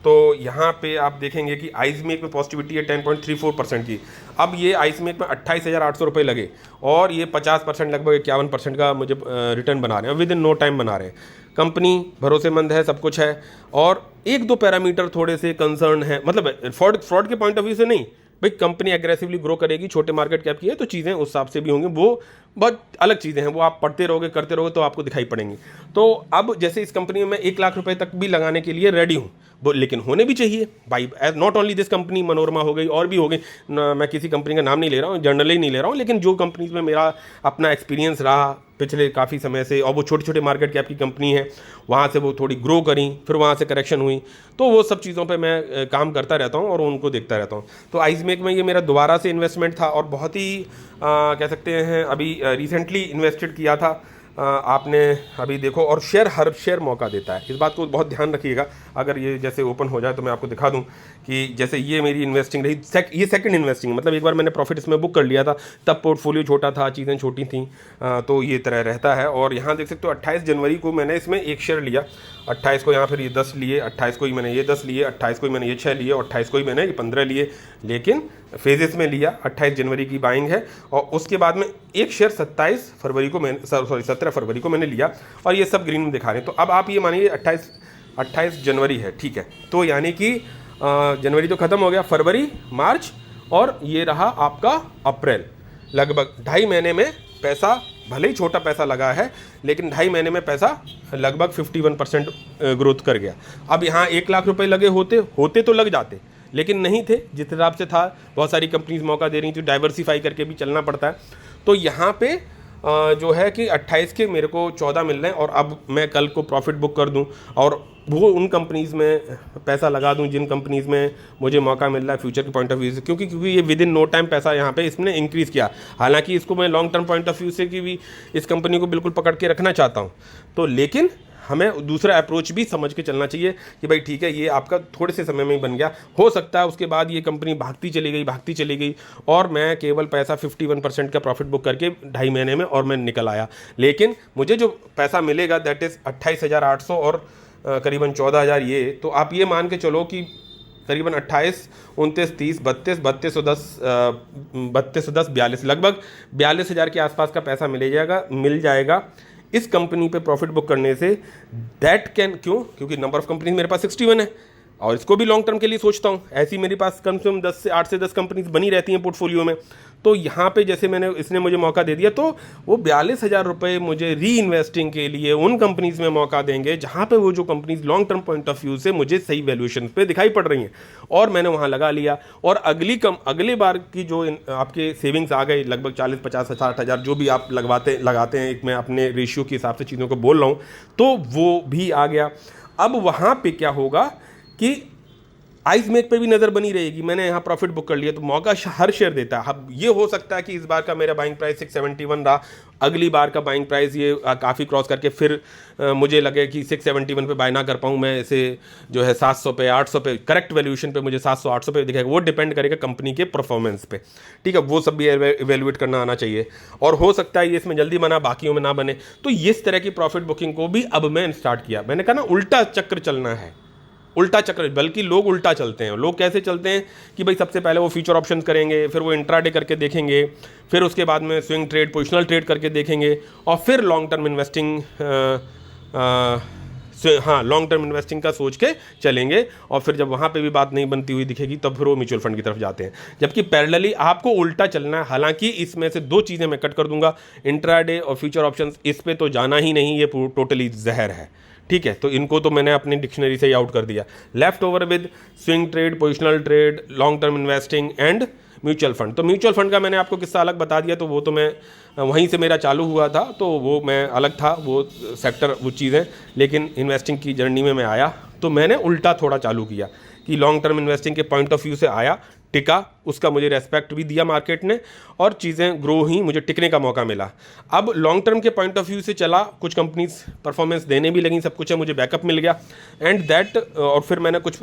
तो यहाँ पे आप देखेंगे कि आइसमेक में पॉजिटिविटी है 10.34% की। अब ये आइसमेक में 28,800 रुपये लगे और ये 50% लगभग 51% का मुझे रिटर्न बना रहे हैं, विद इन नो टाइम बना रहे हैं। कंपनी भरोसेमंद है, सब कुछ है, और एक दो पैरामीटर थोड़े से कंसर्न है, मतलब फ्रॉड के पॉइंट ऑफ व्यू से नहीं, भाई कंपनी एग्रेसिवली ग्रो करेगी, छोटे मार्केट कैप की है, तो चीज़ें उस हिसाब से भी होंगी, वो बहुत अलग चीज़ें हैं, वो आप पढ़ते रहोगे करते रहोगे तो आपको दिखाई पड़ेंगी। तो अब जैसे इस कंपनी में मैं 1 लाख रुपए तक भी लगाने के लिए रेडी हूँ, वो लेकिन होने भी चाहिए भाई, not only this company, Manorama हो गई और भी हो गई, मैं किसी कंपनी का नाम नहीं ले रहा हूँ, जनरली नहीं ले रहा हूँ, लेकिन जो कंपनीज में मेरा अपना एक्सपीरियंस रहा पिछले काफ़ी समय से, और वो छोटे छोटे मार्केट कैप की कंपनी है, वहाँ से वो थोड़ी ग्रो करी, फिर वहाँ से करेक्शन हुई, तो वो सब चीज़ों पे मैं काम करता रहता हूँ और उनको देखता रहता हूँ। तो आइसमेक में ये मेरा दोबारा से इन्वेस्टमेंट था और बहुत ही कह सकते हैं अभी रिसेंटली इन्वेस्टेड किया था। आपने अभी देखो, और हर शेयर मौका देता है, इस बात को बहुत ध्यान रखिएगा। अगर ये जैसे ओपन हो जाए तो मैं आपको दिखा दूं कि जैसे ये मेरी इन्वेस्टिंग रही, ये सेकंड इन्वेस्टिंग, मतलब एक बार मैंने प्रॉफिट इसमें बुक कर लिया था, तब पोर्टफोलियो छोटा था, चीज़ें छोटी थी, तो ये तरह रहता है। और यहाँ देख सकते हो 28 जनवरी को मैंने इसमें एक शेयर लिया, 28 को यहाँ फिर ये 10 लिए, 28 को ही मैंने ये 10 लिए, 28 को ही मैंने ये 6 लिए, और 28 को ही मैंने ये 15 लिए, लेकिन फेजेस में लिया। 28 जनवरी की बाइंग है, और उसके बाद में एक शेयर 17 फरवरी को मैंने लिया, और ये सब ग्रीन में दिखा रहे हैं। तो अब आप ये मानिए 28 जनवरी है, ठीक है, तो यानी कि जनवरी तो ख़त्म हो गया, फरवरी, मार्च, और ये रहा आपका अप्रैल, लगभग 2.5 महीने में पैसा, भले ही छोटा पैसा लगा है, लेकिन 2.5 महीने में पैसा लगभग 51% ग्रोथ कर गया। अब यहाँ 1 लाख रुपए लगे होते तो लग जाते, लेकिन नहीं थे, जिस हिसाब से था, बहुत सारी कंपनीज मौका दे रही थी, डाइवर्सिफाई करके भी चलना पड़ता है। तो यहाँ पे जो है कि 28 के मेरे को 14 मिल रहे हैं, और अब मैं कल को प्रॉफिट बुक कर दूं और वो उन कंपनीज़ में पैसा लगा दूं जिन कंपनीज़ में मुझे मौका मिल रहा है फ्यूचर के पॉइंट ऑफ व्यू से, क्योंकि ये विद इन नो टाइम पैसा यहाँ पे इसने इंक्रीज़ किया। हालांकि इसको मैं long term point of view से कि भी इस कंपनी को बिल्कुल पकड़ के रखना चाहता हूँ, तो लेकिन हमें दूसरा अप्रोच भी समझ के चलना चाहिए कि भाई ठीक है, ये आपका थोड़े से समय में ही बन गया, हो सकता है उसके बाद ये कंपनी भागती चली गई और मैं केवल पैसा 51% का प्रॉफिट बुक करके 2.5 महीने में और मैं निकल आया। लेकिन मुझे जो पैसा मिलेगा दैट इज़ 28,800 और करीबन 14,000, ये तो आप ये मान के चलो कि करीबन 28, 29, 30, 32 और 10 42, लगभग 42,000 के आसपास का पैसा मिल जाएगा इस कंपनी पे प्रॉफिट बुक करने से। क्योंकि नंबर ऑफ कंपनीज मेरे पास 61 है, और इसको भी लॉन्ग टर्म के लिए सोचता हूँ। ऐसी मेरे पास कम से कम 8 से 10 कंपनीज बनी रहती हैं पोर्टफोलियो में। तो यहाँ पे जैसे इसने मुझे मौका दे दिया, तो वो 42,000 रुपये मुझे री इन्वेस्टिंग के लिए उन कंपनीज में मौका देंगे जहाँ पे वो जो companies long term point of view से मुझे सही वैल्यूएशन पे दिखाई पड़ रही हैं, और मैंने वहाँ लगा लिया। और अगले बार की जो आपके सेविंग्स आ गए, लगभग 40, 50, 60,000 जो भी आप लगाते हैं, एक मैं अपने रेशियो के हिसाब से चीज़ों को बोल रहा हूँ, तो वो भी आ गया। अब वहाँ पे क्या होगा कि आइसमेक पे भी नज़र बनी रहेगी, मैंने यहाँ प्रॉफिट बुक कर लिया, तो मौका हर शेयर देता है। अब ये हो सकता है कि इस बार का मेरा बाइंग प्राइस 671 रहा, अगली बार का बाइंग प्राइस ये काफ़ी क्रॉस करके फिर मुझे लगे कि 671 पे बाय ना कर पाऊँ, मैं इसे जो है 700 पे, 800 पे, करेक्ट वैल्यूएशन पे मुझे 700-800 पे दिखेगा। वो डिपेंड करेगा कंपनी के परफॉर्मेंस पे, ठीक है, वो सब भी एवेल्युएट करना आना चाहिए। और हो सकता है ये इसमें जल्दी बना, बाकियों में ना बने। तो इस तरह की प्रॉफिट बुकिंग को भी अब मैं स्टार्ट किया। मैंने कहा ना, उल्टा चक्र चलना है, उल्टा चक्र, बल्कि लोग उल्टा चलते हैं। लोग कैसे चलते हैं कि भाई सबसे पहले वो फ्यूचर ऑप्शंस करेंगे, फिर वो इंट्राडे करके देखेंगे, फिर उसके बाद में स्विंग ट्रेड, पोजिशनल ट्रेड करके देखेंगे, और फिर लॉन्ग टर्म इन्वेस्टिंग हाँ लॉन्ग टर्म इन्वेस्टिंग का सोच के चलेंगे, और फिर जब वहाँ पे भी बात नहीं बनती हुई दिखेगी तब फिर वो म्यूचुअल फंड की तरफ जाते हैं। जबकि पैरेलली आपको उल्टा चलना है। हालांकि इसमें से दो चीज़ें मैं कट कर दूंगा, इंट्राडे और फ्यूचर ऑप्शंस, इस पे तो जाना ही नहीं, ये टोटली जहर है। ठीक है, तो इनको तो मैंने अपनी डिक्शनरी से ही आउट कर दिया। Left over with swing trade, positional trade, long term investing and mutual fund. तो म्यूचुअल फंड का मैंने आपको किस्सा अलग बता दिया, तो वो तो मैं वहीं से मेरा चालू हुआ था, तो वो मैं अलग था, वो सेक्टर, वो चीज़ें। लेकिन इन्वेस्टिंग की जर्नी में मैं आया तो मैंने उल्टा थोड़ा चालू किया कि लॉन्ग टर्म इन्वेस्टिंग के पॉइंट ऑफ व्यू से आया, टिका, उसका मुझे रेस्पेक्ट भी दिया मार्केट ने, और चीज़ें ग्रो हुई, मुझे टिकने का मौका मिला। अब लॉन्ग टर्म के पॉइंट ऑफ व्यू से चला, कुछ कंपनीज परफॉर्मेंस देने भी लगी, सब कुछ है, मुझे बैकअप मिल गया एंड दैट, और फिर मैंने कुछ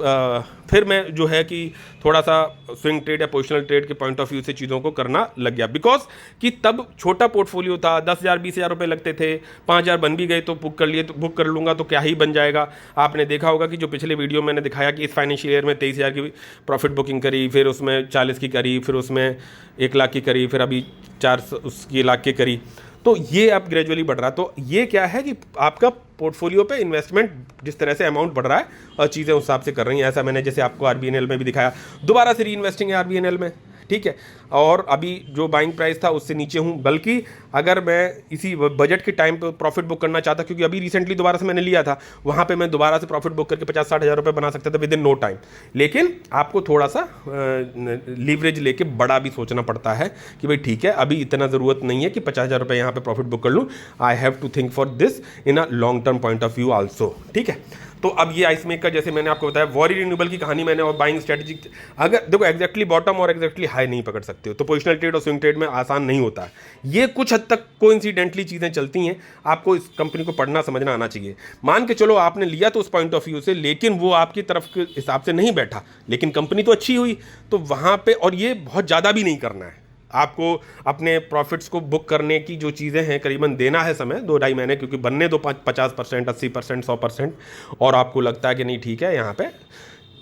फिर मैं जो है कि थोड़ा सा स्विंग ट्रेड या पोजिशनल ट्रेड के पॉइंट ऑफ व्यू से चीज़ों को करना लग गया। बिकॉज कि तब छोटा पोर्टफोलियो था, 10,000 20,000 रुपये लगते थे, 5,000 बन भी गए तो बुक कर लिए, तो बुक कर लूँगा तो क्या ही बन जाएगा। आपने देखा होगा कि जो पिछले वीडियो मैंने दिखाया कि इस फाइनेंशियल ईयर में 23,000 की प्रॉफिट बुकिंग करी, फिर उसमें 40 की करी, फिर उसमें 1 लाख की करी, फिर अभी 4 लाख की करी। तो ये अब ग्रेजुअली बढ़ रहा है। तो ये क्या है कि आपका पोर्टफोलियो पे इन्वेस्टमेंट जिस तरह से अमाउंट बढ़ रहा है और चीज़ें उस हिसाब से कर रही हैं। ऐसा मैंने जैसे आपको आरबीएनएल में भी दिखाया, दोबारा से री इन्वेस्टिंग है आरबीएनएल में, ठीक है, और अभी जो बाइंग प्राइस था उससे नीचे हूँ। बल्कि अगर मैं इसी बजट के टाइम पे प्रॉफिट बुक करना चाहता, क्योंकि अभी रिसेंटली दोबारा से मैंने लिया था, वहाँ पे मैं दोबारा से प्रॉफिट बुक करके 50-60 हज़ार रुपये बना सकता था विद इन नो टाइम। लेकिन आपको थोड़ा सा लीवरेज लेके बड़ा भी सोचना पड़ता है कि भाई ठीक है, अभी इतना ज़रूरत नहीं है कि 50,000 रुपये यहाँ पे प्रॉफिट बुक कर लूँ। I have to think for this in a long term point of view also, ठीक है। तो अब ये आइसमेक का, जैसे मैंने आपको बताया, वॉरी रिन्यूएबल की कहानी मैंने, और बाइंग स्ट्रेटजी, अगर देखो एग्जैक्टली बॉटम और एग्जैक्टली हाई नहीं पकड़ सकते हो, तो पोजिशनल ट्रेड और स्विंग ट्रेड में आसान नहीं होता है। ये कुछ हद तक कोइंसिडेंटली चीज़ें चलती हैं, आपको इस कंपनी को पढ़ना समझना आना चाहिए। मान के चलो आपने लिया तो उस पॉइंट ऑफ व्यू से, लेकिन वो आपकी तरफ के हिसाब से नहीं बैठा, लेकिन कंपनी तो अच्छी हुई, तो वहाँ पर, और ये बहुत ज़्यादा भी नहीं करना है आपको, अपने प्रॉफिट्स को बुक करने की जो चीज़ें हैं करीबन देना है समय 2-2.5 महीने, क्योंकि बनने दो 50%, 80%, 100%, और आपको लगता है कि नहीं ठीक है यहाँ पे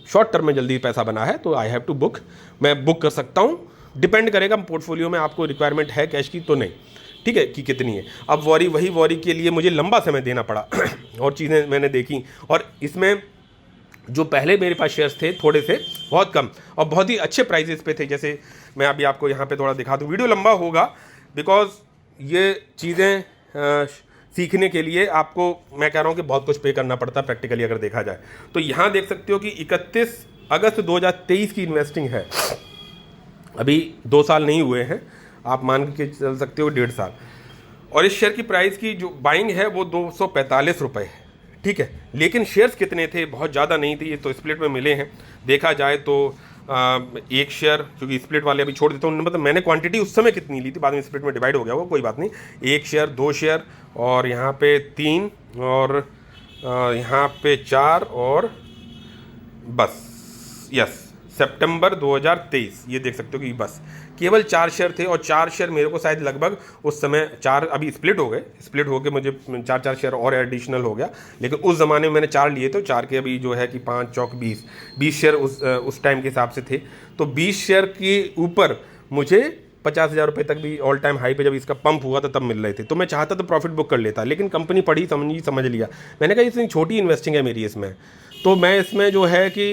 शॉर्ट टर्म में जल्दी पैसा बना है तो आई हैव टू बुक, मैं बुक कर सकता हूँ। डिपेंड करेगा पोर्टफोलियो में आपको रिक्वायरमेंट है कैश की तो नहीं, ठीक है, कि कितनी है। अब वही वॉरी के लिए मुझे लंबा समय देना पड़ा और चीज़ें मैंने देखी, और इसमें जो पहले मेरे पास शेयर्स थे थोड़े से बहुत कम और बहुत ही अच्छे प्राइजेस पे थे, जैसे मैं अभी आपको यहाँ पे थोड़ा दिखा दूँ, वीडियो लंबा होगा बिकॉज ये चीज़ें सीखने के लिए आपको मैं कह रहा हूँ कि बहुत कुछ पे करना पड़ता है प्रैक्टिकली अगर देखा जाए। तो यहाँ देख सकते हो कि 31 अगस्त 2023 की इन्वेस्टिंग है, अभी 2 साल नहीं हुए हैं, आप मान के चल सकते हो 1.5 साल, और इस शेयर की प्राइस की जो बाइंग है वो 245 रुपये है, ठीक है। लेकिन शेयर्स कितने थे, बहुत ज़्यादा नहीं थे, ये तो स्प्लिट में मिले हैं। देखा जाए तो एक शेयर, क्योंकि स्प्लिट वाले अभी छोड़ देता हूँ, मतलब मैंने क्वांटिटी उस समय कितनी ली थी, बाद में स्प्लिट में डिवाइड हो गया वो, कोई बात नहीं। 1 शेयर, 2 शेयर, और यहाँ पे 3, और यहाँ पे 4, और बस, यस, सितंबर 2023, ये देख सकते हो कि बस केवल 4 शेयर थे, और 4 शेयर मेरे को शायद लगभग उस समय 4, अभी स्प्लिट हो गए, स्प्लिट होके मुझे 4 शेयर और एडिशनल हो गया, लेकिन उस ज़माने में मैंने 4 लिए थे, 4 के अभी जो है कि 5 चौक 20 शेयर उस टाइम के हिसाब से थे। तो 20 शेयर के ऊपर मुझे 50,000 रुपये तक भी ऑल टाइम हाई पे जब इसका पंप हुआ था तब मिल रहे थे। तो मैं चाहता तो प्रॉफिट बुक कर लेता, लेकिन कंपनी पढ़ी समझ लिया, मैंने कहा इतनी छोटी इन्वेस्टिंग है मेरी इसमें, तो मैं इसमें जो है कि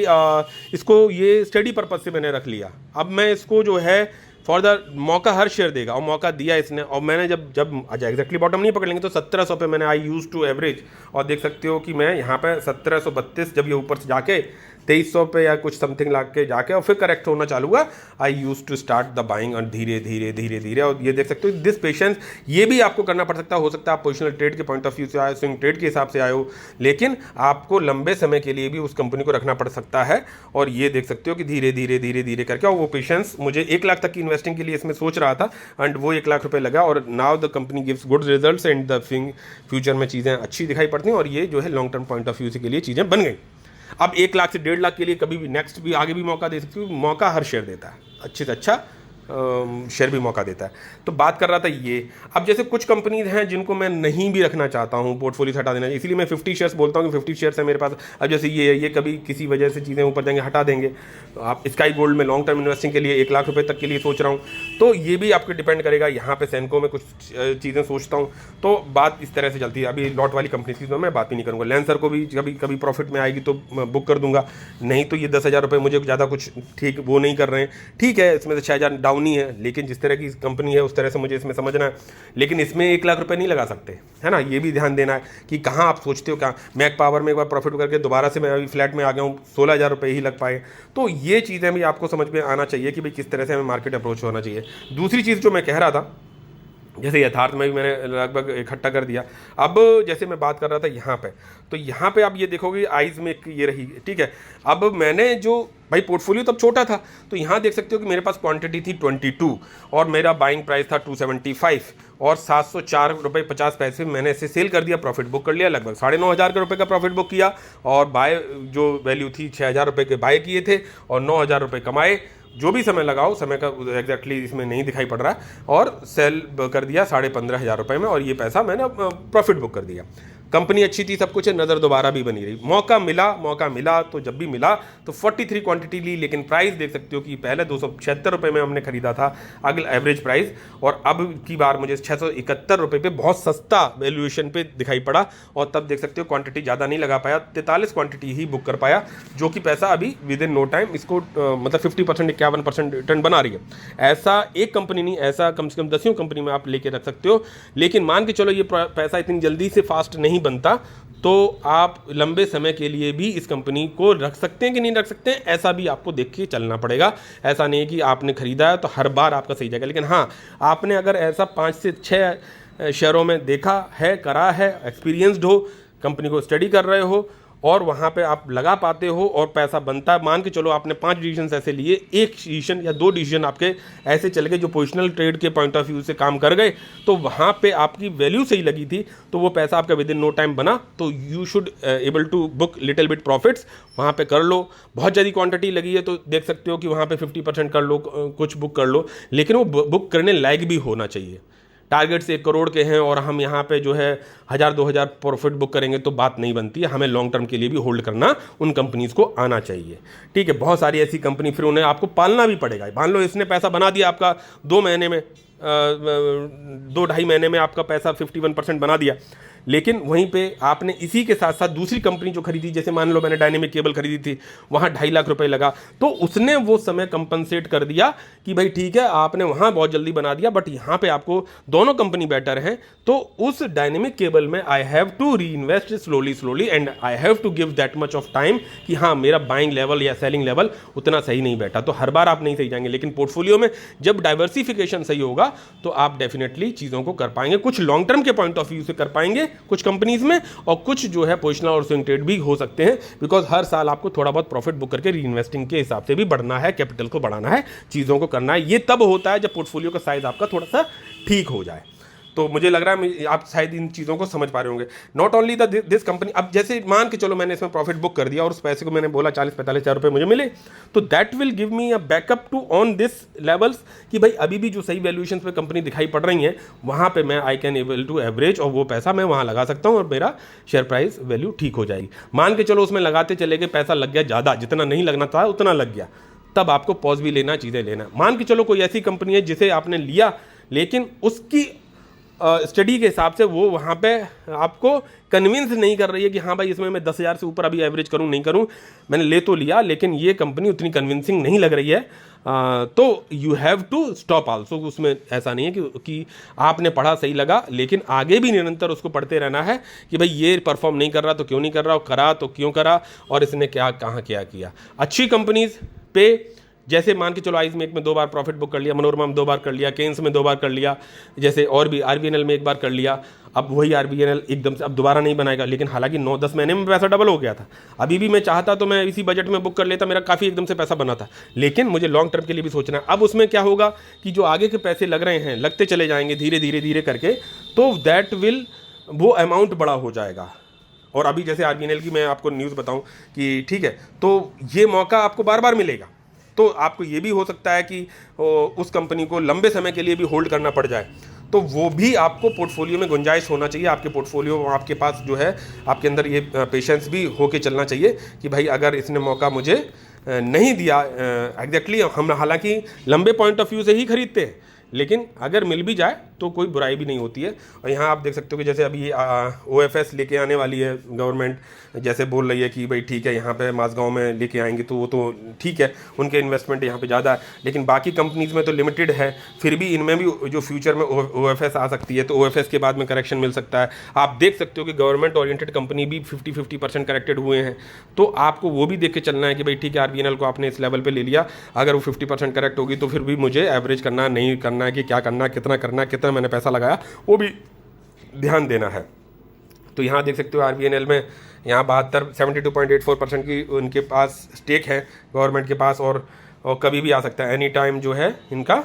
इसको ये स्टडी पर्पज़ से मैंने रख लिया। अब मैं इसको जो है फॉर द मौका हर शेयर देगा, और मौका दिया इसने, और मैंने जब अच्छा एग्जैक्टली बॉटम नहीं पकड़ लेंगे तो 1700 पे मैंने आई यूज़ टू एवरेज, और देख सकते हो कि मैं यहाँ पे 1732, जब ये ऊपर से जाके 2300 पे या कुछ समथिंग ला के जाके और फिर करेक्ट होना चालू हुआ, I use to start the buying, और धीरे धीरे, और ये देख सकते हो दिस पेशेंस, ये भी आपको करना पड़ सकता है। हो सकता है आप पोजिशनल ट्रेड के पॉइंट ऑफ व्यू से आए, स्विंग ट्रेड के हिसाब से आए हो, लेकिन आपको लंबे समय के लिए भी उस कंपनी को रखना पड़ सकता है। और ये देख सकते हो कि धीरे धीरे करके, और वो पेशेंस मुझे 1 लाख तक की इन्वेस्टिंग के लिए इसमें सोच रहा था, एंड वो 1 लाख रुपये लगा, और now the company gives good results, and the future में चीज़ें अच्छी दिखाई पड़ती हैं, और ये जो है long term point of view के लिए चीज़ें बन गई। अब 1 लाख से 1.5 लाख के लिए कभी भी नेक्स्ट भी आगे भी मौका दे सकती हूँ, मौका हर शेयर देता है, अच्छे से अच्छा शेयर भी मौका देता है। तो बात कर रहा था ये। अब जैसे कुछ कंपनीज हैं जिनको मैं नहीं भी रखना चाहता हूँ, पोर्टफोलियो से हटा देना, इसलिए मैं 50 शेयर्स बोलता हूँ कि 50 शेयर्स है मेरे पास। अब जैसे ये कभी किसी वजह से चीज़ें ऊपर जाएंगे, हटा देंगे। तो आप स्काई गोल्ड में लॉन्ग टर्म इन्वेस्टिंग के लिए 1 लाख रुपये तक के लिए सोच रहा हूँ, तो ये भी आपको डिपेंड करेगा। यहाँ पे सेंको में कुछ चीज़ें सोचता हूँ, तो बात इस तरह से चलती है। अभी लॉट वाली कंपनी की तो मैं बात ही नहीं करूँगा। लेंसर को भी कभी कभी प्रॉफिट में आएगी तो बुक कर दूंगा, नहीं तो ये 10,000 रुपये मुझे ज़्यादा कुछ ठीक वो नहीं कर रहे हैं। ठीक है, इसमें से 6,000 डाउन ही है, लेकिन जिस तरह की कंपनी है उस तरह से मुझे इसमें समझना है। लेकिन इसमें 1 लाख रुपये नहीं लगा सकते, है ना, ये भी ध्यान देना है कि कहाँ आप सोचते हो। कहाँ मैक पावर में एक बार प्रॉफिट करके दोबारा से मैं अभी फ्लैट में आ गया हूँ, 16,000 रुपये ही लग पाए। तो ये चीज़ें भी आपको समझ में आना चाहिए कि भाई किस तरह से हमें मार्केट अप्रोच होना चाहिए। दूसरी चीज़ जो मैं कह रहा था, जैसे यथार्थ में भी मैंने लगभग इकट्ठा कर दिया। अब जैसे मैं बात कर रहा था यहाँ पे, तो यहाँ पे आप ये देखोगे आइज में ये रही, ठीक है। अब मैंने जो भाई पोर्टफोलियो तब छोटा था, तो यहाँ देख सकते हो कि मेरे पास क्वांटिटी थी 22 और मेरा बाइंग प्राइस था 275 और 704 रुपये 50 पैसे मैंने इसे सेल कर दिया, प्रॉफिट बुक कर लिया। लगभग 9,500 रुपये का प्रॉफिट बुक किया और बाय जो वैल्यू थी 6,000 रुपये के बाय किए थे और 9,000 रुपये कमाए। जो भी समय लगाओ, समय का एग्जैक्टली इसमें नहीं दिखाई पड़ रहा है, और सेल कर दिया 15,500 रुपये में, और ये पैसा मैंने प्रॉफिट बुक कर दिया। कंपनी अच्छी थी, सब कुछ है, नज़र दोबारा भी बनी रही। मौका मिला तो जब भी मिला तो 43 क्वांटिटी ली, लेकिन प्राइस देख सकते हो कि पहले 276 रुपये में हमने खरीदा था, अगला एवरेज प्राइस, और अब की बार मुझे 671 रुपये पे बहुत सस्ता वैल्यूएशन पे दिखाई पड़ा। और तब देख सकते हो क्वांटिटी ज़्यादा नहीं लगा पाया, 43 क्वांटिटी ही बुक कर पाया, जो कि पैसा अभी विद इन नो टाइम इसको मतलब 50% 51% रिटर्न बना रही है। ऐसा एक कंपनी नहीं, ऐसा कम से कम 10 कंपनी में आप लेके रख सकते हो। लेकिन मान के चलो ये पैसा इतनी जल्दी से फास्ट नहीं बनता, तो आप लंबे समय के लिए भी इस कंपनी को रख सकते हैं कि नहीं रख सकते हैं, ऐसा भी आपको देख के चलना पड़ेगा। ऐसा नहीं है कि आपने खरीदा है तो हर बार आपका सही जाएगा। लेकिन हाँ, आपने अगर ऐसा 5 से 6 शेयरों में देखा है, करा है, एक्सपीरियंसड हो, कंपनी को स्टडी कर रहे हो और वहाँ पे आप लगा पाते हो और पैसा बनता है। मान के चलो आपने 5 डिसीजन ऐसे लिए, एक डिसीजन या 2 डिसीजन आपके ऐसे चल गए जो पोजिशनल ट्रेड के पॉइंट ऑफ व्यू से काम कर गए, तो वहाँ पे आपकी वैल्यू सही लगी थी, तो वो पैसा आपका विद इन नो टाइम बना, तो you should able to book little bit profits, वहाँ पे कर लो। बहुत ज़्यादा क्वांटिटी लगी है तो देख सकते हो कि वहाँ पे 50% कर लो, कुछ बुक कर लो, लेकिन वो बुक करने लायक भी होना चाहिए। टारगेट से 1 करोड़ के हैं और हम यहाँ पे जो है 1,000-2,000 प्रॉफिट बुक करेंगे तो बात नहीं बनती है। हमें लॉन्ग टर्म के लिए भी होल्ड करना उन कंपनीज को आना चाहिए, ठीक है। बहुत सारी ऐसी कंपनी, फिर उन्हें आपको पालना भी पड़ेगा। मान लो इसने पैसा बना दिया आपका 2 महीने में, 2-2.5 महीने में आपका पैसा 51% बना दिया, लेकिन वहीं पे आपने इसी के साथ साथ दूसरी कंपनी जो खरीदी, जैसे मान लो मैंने डायनेमिक केबल खरीदी थी, वहाँ 2.5 लाख रुपए लगा, तो उसने वो समय कंपनसेट कर दिया कि भाई ठीक है आपने वहाँ बहुत जल्दी बना दिया, बट यहाँ पे आपको दोनों कंपनी बेटर हैं, तो उस डायनेमिक केबल में I have to reinvest slowly and I have to give that much of time कि हाँ मेरा बाइंग लेवल या सेलिंग लेवल उतना सही नहीं बैठा, तो हर बार आप नहीं सही जाएंगे। लेकिन पोर्टफोलियो में जब डाइवर्सिफिकेशन सही होगा तो आप डेफिनेटली चीज़ों को कर पाएंगे, कुछ लॉन्ग टर्म के पॉइंट ऑफ व्यू से कर पाएंगे कुछ कंपनीज में, और कुछ जो है पोजिशनल और स्विंग ट्रेड भी हो सकते हैं, बिकॉज हर साल आपको थोड़ा बहुत प्रॉफिट बुक करके री इन्वेस्टिंग के हिसाब से भी बढ़ना है, कैपिटल को बढ़ाना है, चीज़ों को करना है। ये तब होता है जब पोर्टफोलियो का साइज आपका थोड़ा सा ठीक हो जाए। तो मुझे लग रहा है आप शायद इन चीज़ों को समझ पा रहे होंगे। नॉट ओनली दिस कंपनी, अब जैसे मान के चलो मैंने इसमें प्रॉफिट बुक कर दिया और उस पैसे को मैंने बोला 40-45 हज़ार रुपये मुझे मिले, तो that will give me a backup to on this levels कि भाई अभी भी जो सही वैल्यूएशन पे कंपनी दिखाई पड़ रही है वहाँ पे मैं I can able to average, और वो पैसा मैं वहाँ लगा सकता हूँ और मेरा शेयर प्राइस वैल्यू ठीक हो जाएगी। मान के चलो उसमें लगाते चले गए, पैसा लग गया ज़्यादा, जितना नहीं लगना था उतना लग गया, तब आपको पॉज भी लेना, चीज़ें लेना। मान के चलो कोई ऐसी कंपनी है जिसे आपने लिया लेकिन उसकी स्टडी के हिसाब से वो वहाँ पे आपको कन्विंस नहीं कर रही है कि हाँ भाई इसमें मैं 10,000 से ऊपर अभी एवरेज करूँ नहीं करूँ, मैंने ले तो लिया लेकिन ये कंपनी उतनी कन्विंसिंग नहीं लग रही है, तो you have to stop also. उसमें ऐसा नहीं है कि आपने पढ़ा सही लगा, लेकिन आगे भी निरंतर उसको पढ़ते रहना है कि भाई ये परफॉर्म नहीं कर रहा तो क्यों नहीं कर रहा, और करा तो क्यों करा, और इसने क्या कहाँ क्या किया। अच्छी कंपनीज पे जैसे मान के चलो आइज में 1 में 2 बार प्रॉफिट बुक कर लिया, मनोरमा में 2 बार कर लिया, केन्स में 2 बार कर लिया, जैसे और भी आरबीएनएल में 1 बार कर लिया। अब वही आरबीएनएल एकदम से अब दोबारा नहीं बनाएगा, लेकिन हालांकि 9-10 महीने में पैसा डबल हो गया था। अभी भी मैं चाहता तो मैं इसी बजट में बुक कर लेता, मेरा काफ़ी एकदम से पैसा बना था, लेकिन मुझे लॉन्ग टर्म के लिए भी सोचना है। अब उसमें क्या होगा कि जो आगे के पैसे लग रहे हैं लगते चले जाएंगे धीरे धीरे करके, तो दैट विल वो अमाउंट बड़ा हो जाएगा। और अभी जैसे आरबीएनएल की मैं आपको न्यूज़ बताऊँ कि ठीक है, तो ये मौका आपको बार बार मिलेगा, तो आपको ये भी हो सकता है कि उस कंपनी को लंबे समय के लिए भी होल्ड करना पड़ जाए, तो वो भी आपको पोर्टफोलियो में गुंजाइश होना चाहिए। आपके पोर्टफोलियो आपके पास जो है, आपके अंदर ये पेशेंस भी होके चलना चाहिए कि भाई अगर इसने मौका मुझे नहीं दिया एग्जैक्टली, हम हालांकि लंबे पॉइंट ऑफ व्यू से ही खरीदते हैं, लेकिन अगर मिल भी जाए तो कोई बुराई भी नहीं होती है। और यहाँ आप देख सकते हो कि जैसे अभी OFS लेके आने वाली है गवर्नमेंट, जैसे बोल रही है कि भाई ठीक है यहाँ पे माजगांव में लेके आएंगे, तो वो तो ठीक है, उनके इन्वेस्टमेंट यहाँ पे ज़्यादा है, लेकिन बाकी कंपनीज़ में तो लिमिटेड है। फिर भी इनमें भी जो फ्यूचर में OFS आ सकती है, तो OFS के बाद में करेक्शन मिल सकता है। आप देख सकते हो कि गवर्नमेंट ओरिएंटेड कंपनी भी 50% करेक्टेड हुए हैं, तो आपको वो भी देख के चलना है कि भाई ठीक है, RVNL को आपने इस लेवल पर ले लिया, अगर वो 50% करेक्ट होगी तो फिर भी मुझे एवरेज करना नहीं करना है, कि क्या करना, कितना करना, कितना मैंने पैसा लगाया, वो भी ध्यान देना है। तो यहाँ देख सकते हो RVNL में यहाँ 72.84% की उनके पास स्टेक है गवर्नमेंट के पास, और कभी भी आ सकता है, एनी टाइम जो है इनका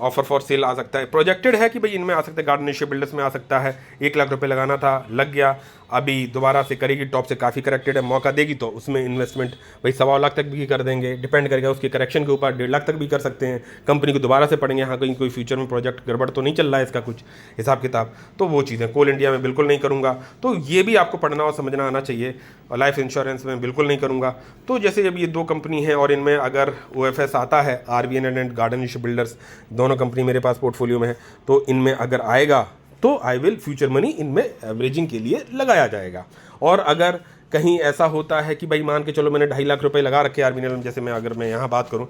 ऑफर फॉर सेल आ सकता है। प्रोजेक्टेड है कि भाई इनमें आ सकता है, गार्डन शिपबिल्डर्स में आ सकता है। 1 लाख रुपए लगाना था, लग गया, अभी दोबारा से करेगी, टॉप से काफ़ी करेक्टेड है, मौका देगी तो उसमें इन्वेस्टमेंट भाई 1.25 लाख तक भी कर देंगे, डिपेंड करेगा उसके करेक्शन के ऊपर, 1.5 लाख तक भी कर सकते हैं। कंपनी को दोबारा से पढ़ेंगे, हाँ कहीं कोई फ्यूचर में प्रोजेक्ट गड़बड़ तो नहीं चल रहा है इसका कुछ हिसाब किताब, तो वो चीज़ें कोल इंडिया में बिल्कुल नहीं करूँगा। तो ये भी आपको पढ़ना और समझना आना चाहिए। और लाइफ इंश्योरेंस में बिल्कुल नहीं करूँगा। तो जैसे अब ये 2 कंपनी है और इनमें अगर OFS आता है, RVNL एंड गार्डन शिपबिल्डर्स, दोनों कंपनी मेरे पास पोर्टफोलियो में है, तो इनमें अगर आएगा तो आई विल फ्यूचर मनी इनमें एवरेजिंग के लिए लगाया जाएगा। और अगर कहीं ऐसा होता है कि भाई मान के चलो मैंने 2.5 लाख रुपए लगा रखे RVNL में, जैसे मैं अगर मैं यहाँ बात करूँ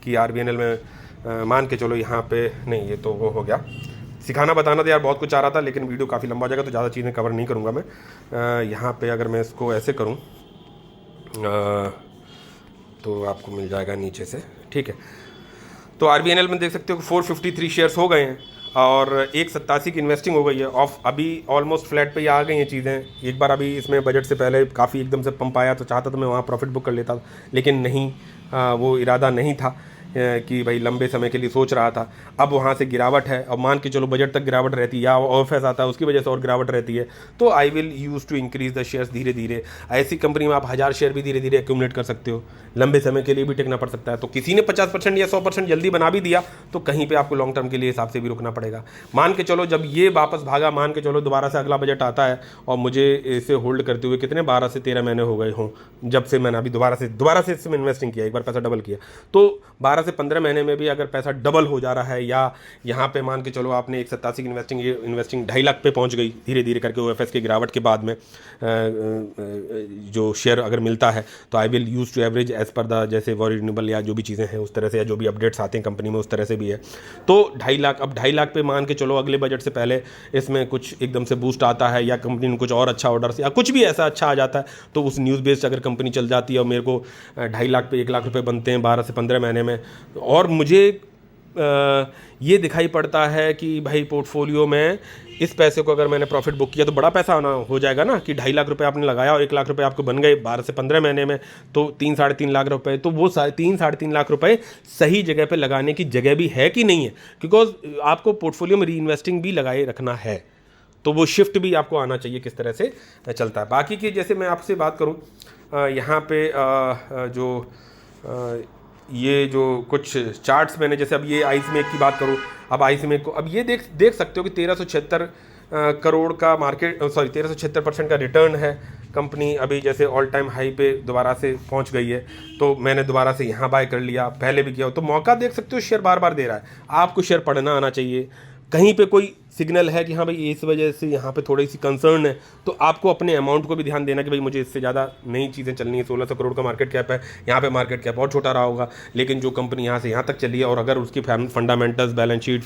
कि RVNL में मान के चलो यहाँ पे नहीं, ये तो वो हो गया, सिखाना बताना तो यार बहुत कुछ आ रहा था, लेकिन वीडियो काफ़ी लंबा हो जाएगा तो ज़्यादा चीज़ें कवर नहीं करूँगा मैं। यहाँ पे अगर मैं इसको ऐसे करूँ तो आपको मिल जाएगा नीचे से, ठीक है। तो RVNL में देख सकते हो कि 453 शेयर्स हो गए हैं और 187 की इन्वेस्टिंग हो गई है। ऑफ अभी ऑलमोस्ट फ्लैट पे ही आ गई हैं चीज़ें। एक बार अभी इसमें बजट से पहले काफ़ी एकदम से पंप आया, तो चाहता तो मैं वहाँ प्रॉफिट बुक कर लेता, लेकिन नहीं, वो इरादा नहीं था कि भाई लंबे समय के लिए सोच रहा था। अब वहाँ से गिरावट है, अब मान के चलो बजट तक गिरावट रहती है या OFS आता है उसकी वजह से और गिरावट रहती है, तो I will use to increase the shares धीरे धीरे। ऐसी कंपनी में आप 1000 शेयर भी धीरे धीरे एक्यूमुलेट कर सकते हो, लंबे समय के लिए भी टिकना पड़ सकता है। तो किसी ने 50% या 100% जल्दी बना भी दिया तो कहीं पर आपको लॉन्ग टर्म के लिए हिसाब से भी रुकना पड़ेगा। मान के चलो जब ये वापस भागा, मान के चलो दोबारा से अगला बजट आता है और मुझे इसे होल्ड करते हुए कितने 12 से 13 महीने हो गए हों, जब से मैंने अभी दोबारा से इसमें इन्वेस्टिंग किया, एक बार पैसा डबल किया, तो 12 से 15 महीने में भी अगर पैसा डबल हो जा रहा है, या यहाँ पे मान के चलो आपने 187 की इन्वेस्टिंग 2.5 लाख पे पहुँच गई धीरे धीरे करके OFS की गिरावट के बाद में, जो शेयर अगर मिलता है तो I will use to average as per the, जैसे वॉरी रिन्यूएबल या जो भी चीज़ें हैं उस तरह से, या जो भी अपडेट्स आते हैं कंपनी में उस तरह से भी है। तो 2.5 लाख, अब 2.5 लाख पे मान के चलो अगले बजट से पहले इसमें कुछ एकदम से बूस्ट आता है, या कंपनी ने कुछ और अच्छा ऑर्डर या कुछ भी ऐसा अच्छा आ जाता है, तो उस न्यूज़ बेस्ड अगर कंपनी चल जाती है और मेरे को 2.5 लाख पे 1 लाख रुपए बनते हैं 12 से 15 महीने में, और मुझे ये दिखाई पड़ता है कि भाई पोर्टफोलियो में इस पैसे को अगर मैंने प्रॉफिट बुक किया तो बड़ा पैसा आना हो जाएगा ना, कि 2.5 लाख रुपए आपने लगाया और 1 लाख रुपए आपको बन गए 12 से 15 महीने में, तो 3-3.5 लाख रुपए, तो वो 3-3.5 लाख रुपए सही जगह पे लगाने की जगह भी है कि नहीं है, बिकॉज आपको पोर्टफोलियो में री इन्वेस्टिंग भी लगाए रखना है, तो वो शिफ्ट भी आपको आना चाहिए किस तरह से चलता है। बाकी की जैसे मैं आपसे बात करूँ यहाँ पे ये जो कुछ चार्ट्स मैंने, जैसे अब ये आइसमेक की बात करूँ, अब आइसमेक को अब ये देख सकते हो कि 1376 करोड़ का मार्केट, 1376% का रिटर्न है। कंपनी अभी जैसे ऑल टाइम हाई पे दोबारा से पहुंच गई है, तो मैंने दोबारा से यहाँ बाय कर लिया, पहले भी किया हो, तो मौका देख सकते हो शेयर बार बार दे रहा है। आपको शेयर पढ़ना आना चाहिए, कहीं पे कोई सिग्नल है कि हाँ भाई इस वजह से यहाँ पे थोड़ी सी कंसर्न है, तो आपको अपने अमाउंट को भी ध्यान देना कि भाई मुझे इससे ज़्यादा नई चीज़ें चलनी है। 1600 करोड़ का मार्केट कैप है, यहाँ पे मार्केट कैप और छोटा रहा होगा, लेकिन जो कंपनी यहाँ से यहाँ तक चली है और अगर उसकी फंडामेंटल्स, बैलेंस शीट,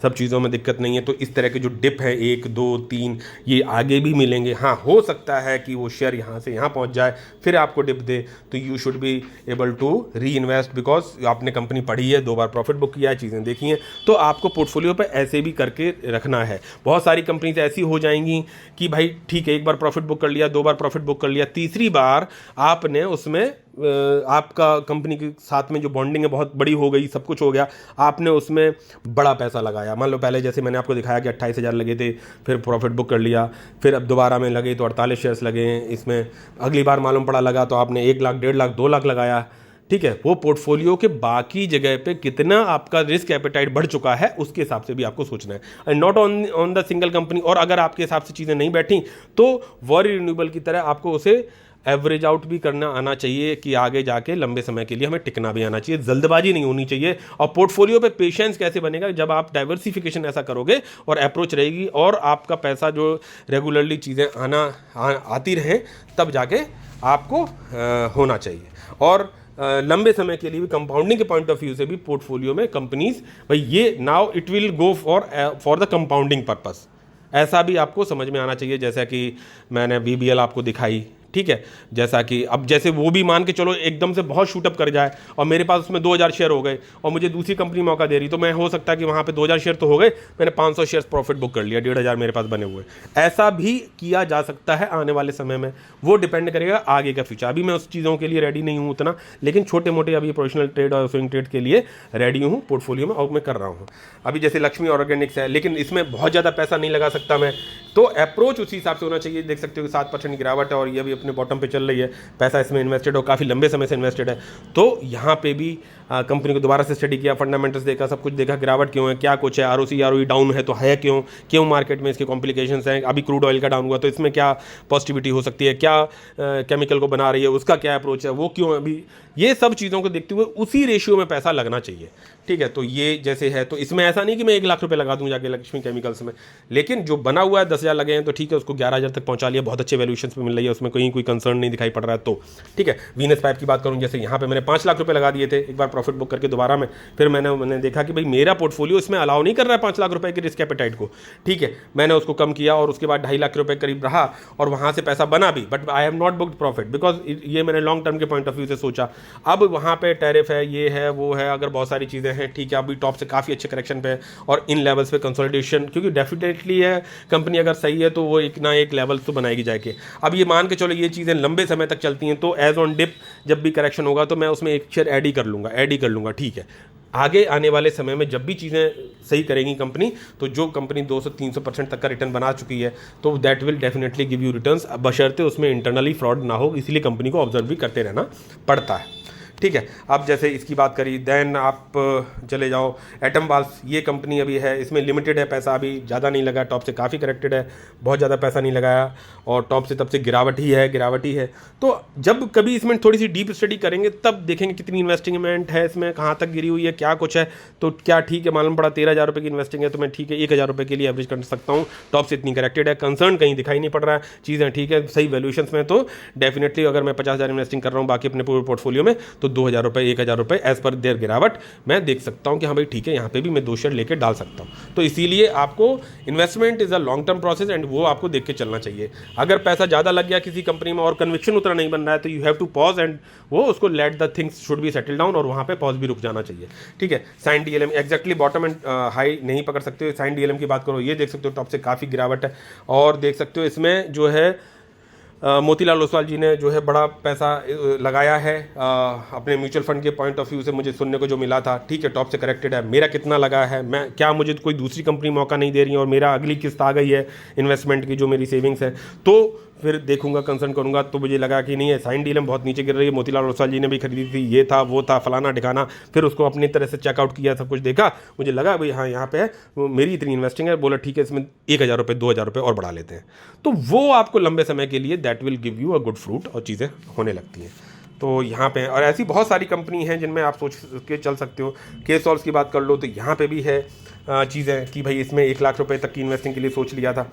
सब चीज़ों में दिक्कत नहीं है, तो इस तरह के जो डिप है 1, 2, 3 ये आगे भी मिलेंगे। हाँ, हो सकता है कि वो शेयर यहाँ से यहाँ पहुँच जाए फिर आपको डिप दे, तो you should be able to reinvest, because आपने कंपनी पढ़ी है, 2 बार प्रॉफिट बुक किया है, चीज़ें देखी हैं, तो आपको पोर्टफोलियो पर ऐसे भी करके रखना है। बहुत सारी कंपनीज ऐसी हो जाएंगी कि भाई ठीक है, 1 बार प्रॉफिट बुक कर लिया, 2 बार प्रॉफिट बुक कर लिया, तीसरी बार आपने उसमें आपका कंपनी के साथ में जो बॉन्डिंग है बहुत बड़ी हो गई, सब कुछ हो गया, आपने उसमें बड़ा पैसा लगाया। मान लो पहले जैसे मैंने आपको दिखाया कि 28,000 लगे थे, फिर प्रॉफिट बुक कर लिया, फिर अब दोबारा में लगे तो 48 शेयर्स लगे हैं इसमें, अगली बार मालूम पड़ा लगा तो आपने 1 लाख, 1.5 लाख, 2 लाख लगाया, ठीक है, वो पोर्टफोलियो के बाकी जगह पे कितना आपका रिस्क एपेटाइट बढ़ चुका है उसके हिसाब से भी आपको सोचना है, and not on the single company. और अगर आपके हिसाब से चीज़ें नहीं बैठी तो वॉरी रिन्यूएबल की तरह आपको उसे एवरेज आउट भी करना आना चाहिए कि आगे जाके लंबे समय के लिए हमें टिकना भी आना चाहिए, जल्दबाजी नहीं होनी चाहिए। और पोर्टफोलियो पे पेशेंस कैसे बनेगा, जब आप डाइवर्सिफिकेशन ऐसा करोगे और अप्रोच रहेगी और आपका पैसा जो रेगुलरली चीज़ें आती रहें, तब जाके आपको होना चाहिए। और लंबे समय के लिए भी कंपाउंडिंग के पॉइंट ऑफ व्यू से भी पोर्टफोलियो में कंपनीज, भाई ये now it will go for the compounding purpose, ऐसा भी आपको समझ में आना चाहिए। जैसा कि मैंने VBL आपको दिखाई, ठीक है, जैसा कि अब जैसे वो भी मान के चलो एकदम से बहुत शूटअप कर जाए और मेरे पास उसमें 2000 शेयर हो गए और मुझे दूसरी कंपनी मौका दे रही, तो मैं हो सकता है कि वहाँ पे 2000 शेयर तो हो गए, मैंने 500 शेयर प्रॉफिट बुक कर लिया, 1500 मेरे पास बने हुए। ऐसा भी किया जा सकता है आने वाले समय में, वो डिपेंड करेगा आगे का फ्यूचर। अभी मैं उस चीज़ों के लिए रेडी नहीं हूँ उतना, लेकिन छोटे मोटे अभी प्रोफेशनल ट्रेड और स्विंग ट्रेड के लिए रेडी हूँ पोर्टफोलियो में, और मैं कर रहा हूँ। अभी जैसे लक्ष्मी ऑर्गेनिक्स है, लेकिन इसमें बहुत ज़्यादा पैसा नहीं लगा सकता मैं, तो अप्रोच उसी हिसाब से होना चाहिए। देख सकते हो 7% गिरावट है और ये भी अपने बॉटम पे चल रही है, पैसा इसमें इन्वेस्टेड और काफ़ी लंबे समय से इन्वेस्टेड है। तो यहाँ पे भी कंपनी को दोबारा से स्टडी किया, फंडामेंटल्स देखा, सब कुछ देखा, गिरावट क्यों है, क्या कुछ है, ROC ROE डाउन है तो है क्यों मार्केट में इसके कॉम्प्लिकेशंस हैं, अभी क्रूड ऑयल का डाउन हुआ तो इसमें क्या पॉजिटिविटी हो सकती है, क्या केमिकल को बना रही है उसका क्या अप्रोच है, वो क्यों अभी, ये सब चीज़ों को देखते हुए उसी रेशियो में पैसा लगना चाहिए। ठीक है, तो ये जैसे है, तो इसमें ऐसा नहीं कि मैं 1 लाख रुपए लगा दूं जाके लक्ष्मी केमिकल्स में, लेकिन जो बना हुआ है 10,000 लगे हैं तो ठीक है, उसको 11,000 तक पहुंचा लिया, बहुत अच्छे वैल्यूएशंस पे मिल रही है, उसमें कोई कंसर्न नहीं दिखाई पड़ रहा है, तो ठीक है। वीनस पाइप की बात करूं, जैसे यहाँ पे मैंने 5 लाख रुपए लगा दिए थे एक बार प्रॉफिट बुक करके दोबारा में, फिर मैंने देखा कि भाई मेरा पोर्टफोलियो इसमें अलाउ नहीं कर रहा है 5 लाख रुपए के रिस्क एपेटाइट को, ठीक है, मैंने उसको कम किया और उसके बाद 2.5 लाख रुपए करीब रहा और वहां से पैसा बना भी, but I have not booked profit because ये मैंने लॉन्ग टर्म के पॉइंट ऑफ व्यू से सोचा। अब वहां पे टैरिफ है, ये है, वो है, अगर बहुत सारी चीजें हैं, ठीक है, अभी टॉप से काफी अच्छे करेक्शन पे और इन लेवल्स पे कंसोलिडेशन, क्योंकि डेफिनेटली है कंपनी अगर सही है तो वो एक ना एक लेवल तो बनाएगी जाके। अब ये मान के चलो ये चीज़ें लंबे समय तक चलती हैं, तो एज ऑन डिप जब भी करेक्शन होगा तो मैं उसमें एक शेयर ऐड ही कर लूँगा, ठीक है। आगे आने वाले समय में जब भी चीज़ें सही करेंगी कंपनी, तो जो कंपनी 200-300% तक का रिटर्न बना चुकी है, तो that will definitely give you returns, बशर्ते उसमें इंटरनली फ्रॉड ना हो, इसलिए कंपनी को ऑब्जर्व भी करते रहना पड़ता है, ठीक है। अब जैसे इसकी बात करी, देन आप चले जाओ एटम वाल्व्स, ये कंपनी अभी है, इसमें लिमिटेड है पैसा, अभी ज़्यादा नहीं लगा, टॉप से काफ़ी करेक्टेड है, बहुत ज़्यादा पैसा नहीं लगाया और टॉप से तब से गिरावट ही है। तो जब कभी इसमें थोड़ी सी डीप स्टडी करेंगे तब देखेंगे कितनी इन्वेस्टमेंट है इसमें, कहाँ तक गिरी हुई है, क्या कुछ है, तो क्या ठीक है, मालूम पड़ा 13,000 रुपये की इन्वेस्टिंग है तो मैं ठीक है 1,000 रुपये के लिए एवरेज कर सकता हूँ, टॉप से इतनी करेक्टेड है, कंसर्न कहीं दिखाई नहीं पड़ रहा है, चीज़ें ठीक है, सही वैल्यूएशंस में, तो डेफिनेटली अगर मैं 50,000 इन्वेस्टिंग कर रहा हूँ बाकी अपने पूरे पोर्टफोलियो में, तो 2,000 रुपये 1,000 रुपए एज पर देयर गिरावट मैं देख सकता हूं कि हाँ भाई ठीक है, यहां पे भी मैं 2 शेयर लेके डाल सकता हूं। तो इसीलिए आपको investment is a long term process and वो आपको देख के चलना चाहिए। अगर पैसा ज्यादा लग गया किसी कंपनी में और कन्विक्शन उतना नहीं बन रहा है, तो you have to pause and वो उसको let the things should be settle down, और वहां पे पॉज भी रुक जाना चाहिए, ठीक है। Sign DLM exactly bottom and high नहीं पकड़ सकते हो, साइन DLM की बात करो, ये देख सकते हो टॉप से काफी गिरावट है, और देख सकते हो इसमें जो है मोतीलाल ओसवाल जी ने जो है बड़ा पैसा लगाया है अपने म्यूचुअल फंड के पॉइंट ऑफ व्यू से, मुझे सुनने को जो मिला था, ठीक है, टॉप से करेक्टेड है, मेरा कितना लगा है, मैं क्या मुझे कोई दूसरी कंपनी मौका नहीं दे रही है और मेरा अगली किस्त आ गई है इन्वेस्टमेंट की जो मेरी सेविंग्स है, तो फिर देखूंगा, कंसर्न करूंगा, तो मुझे लगा कि नहीं है, साइन DLM बहुत नीचे गिर रही है, मोतीलाल ओसवाल जी ने भी खरीदी थी, ये था वो था फलाना ठिकाना, फिर उसको अपनी तरह से चेकआउट किया, सब कुछ देखा, मुझे लगा भाई हाँ यहाँ पे है, मेरी इतनी इन्वेस्टिंग है, बोला ठीक है इसमें 1,000 रुपये 2,000 रुपये और बढ़ा लेते हैं, तो वो आपको लंबे समय के लिए that will give you a good fruit और चीज़ें होने लगती हैं। तो यहाँ पे और ऐसी बहुत सारी कंपनी हैं जिनमें आप सोच के चल सकते हो। K-Sols की बात कर लो तो यहाँ पे भी है चीज़ें कि भाई इसमें 1 लाख रुपए तक की इन्वेस्टिंग के लिए सोच लिया था,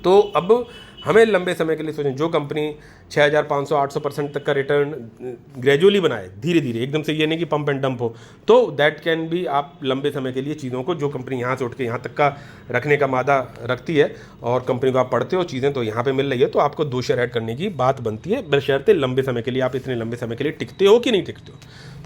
तो अब हमें लंबे समय के लिए सोचें, जो कंपनी 6,500-800% तक का रिटर्न ग्रेजुअली बनाए, धीरे धीरे, एकदम से ये नहीं कि पंप एंड डंप हो, तो दैट कैन बी, आप लंबे समय के लिए चीज़ों को, जो कंपनी यहाँ से उठ के यहाँ तक का रखने का मादा रखती है और कंपनी को आप पढ़ते हो चीज़ें तो यहाँ पे मिल रही है, तो आपको 2 शेयर ऐड करने की बात बनती है, बशर्ते लंबे समय के लिए, आप इतने लंबे समय के लिए टिकते हो कि नहीं टिकते हो,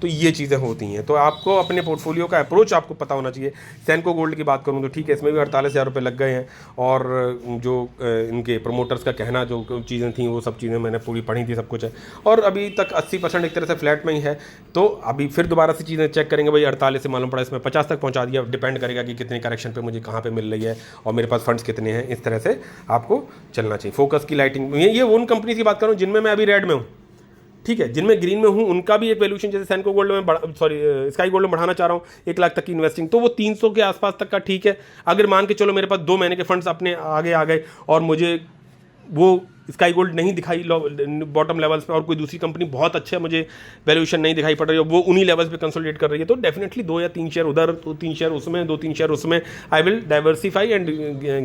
तो ये चीज़ें होती हैं। तो आपको अपने पोर्टफोलियो का अप्रोच आपको पता होना चाहिए। सेंको गोल्ड की बात करूँ तो ठीक है, इसमें भी 48,000 रुपये लग गए हैं, और जो इनके प्रमोटर्स का कहना जो चीज़ें थी वो सब चीज़ें मैंने पूरी पढ़ी थी, सब कुछ है, और अभी तक 80% एक तरह से फ्लैट में ही है। तो अभी फिर दोबारा से चीज़ें चेक करेंगे, भाई 48 से मालूम पड़ा इसमें 50 तक पहुँचा दिया, डिपेंड करेगा कि कितने करेक्शन पे मुझे कहाँ पे मिल रही है और मेरे पास फंड्स कितने हैं, इस तरह से आपको चलना चाहिए। फोकस की लाइटिंग, ये उन कंपनी की बात करूँ जिनमें मैं अभी रेड में हूँ, ठीक है। जिनमें ग्रीन में हूँ उनका भी एक वैल्यूएशन, जैसे सैनको गोल्ड में स्काई गोल्ड में बढ़ाना चाह रहा हूँ 1 लाख तक की इन्वेस्टिंग, तो वो 300 के आसपास तक का ठीक है। अगर मान के चलो मेरे पास 2 महीने के फंड्स अपने आगे आ गए और मुझे वो स्काई गोल्ड नहीं दिखाई बॉटम लेवल्स पे और कोई दूसरी कंपनी बहुत अच्छा मुझे वैल्यूएशन नहीं दिखाई पड़ रही है, वो उन्हीं लेवल्स पे कंसोलिडेट कर रही है, तो डेफिनेटली 2 या 3 शेयर उधर, 2-3 शेयर उसमें, 2-3 शेयर उसमें, I will diversify and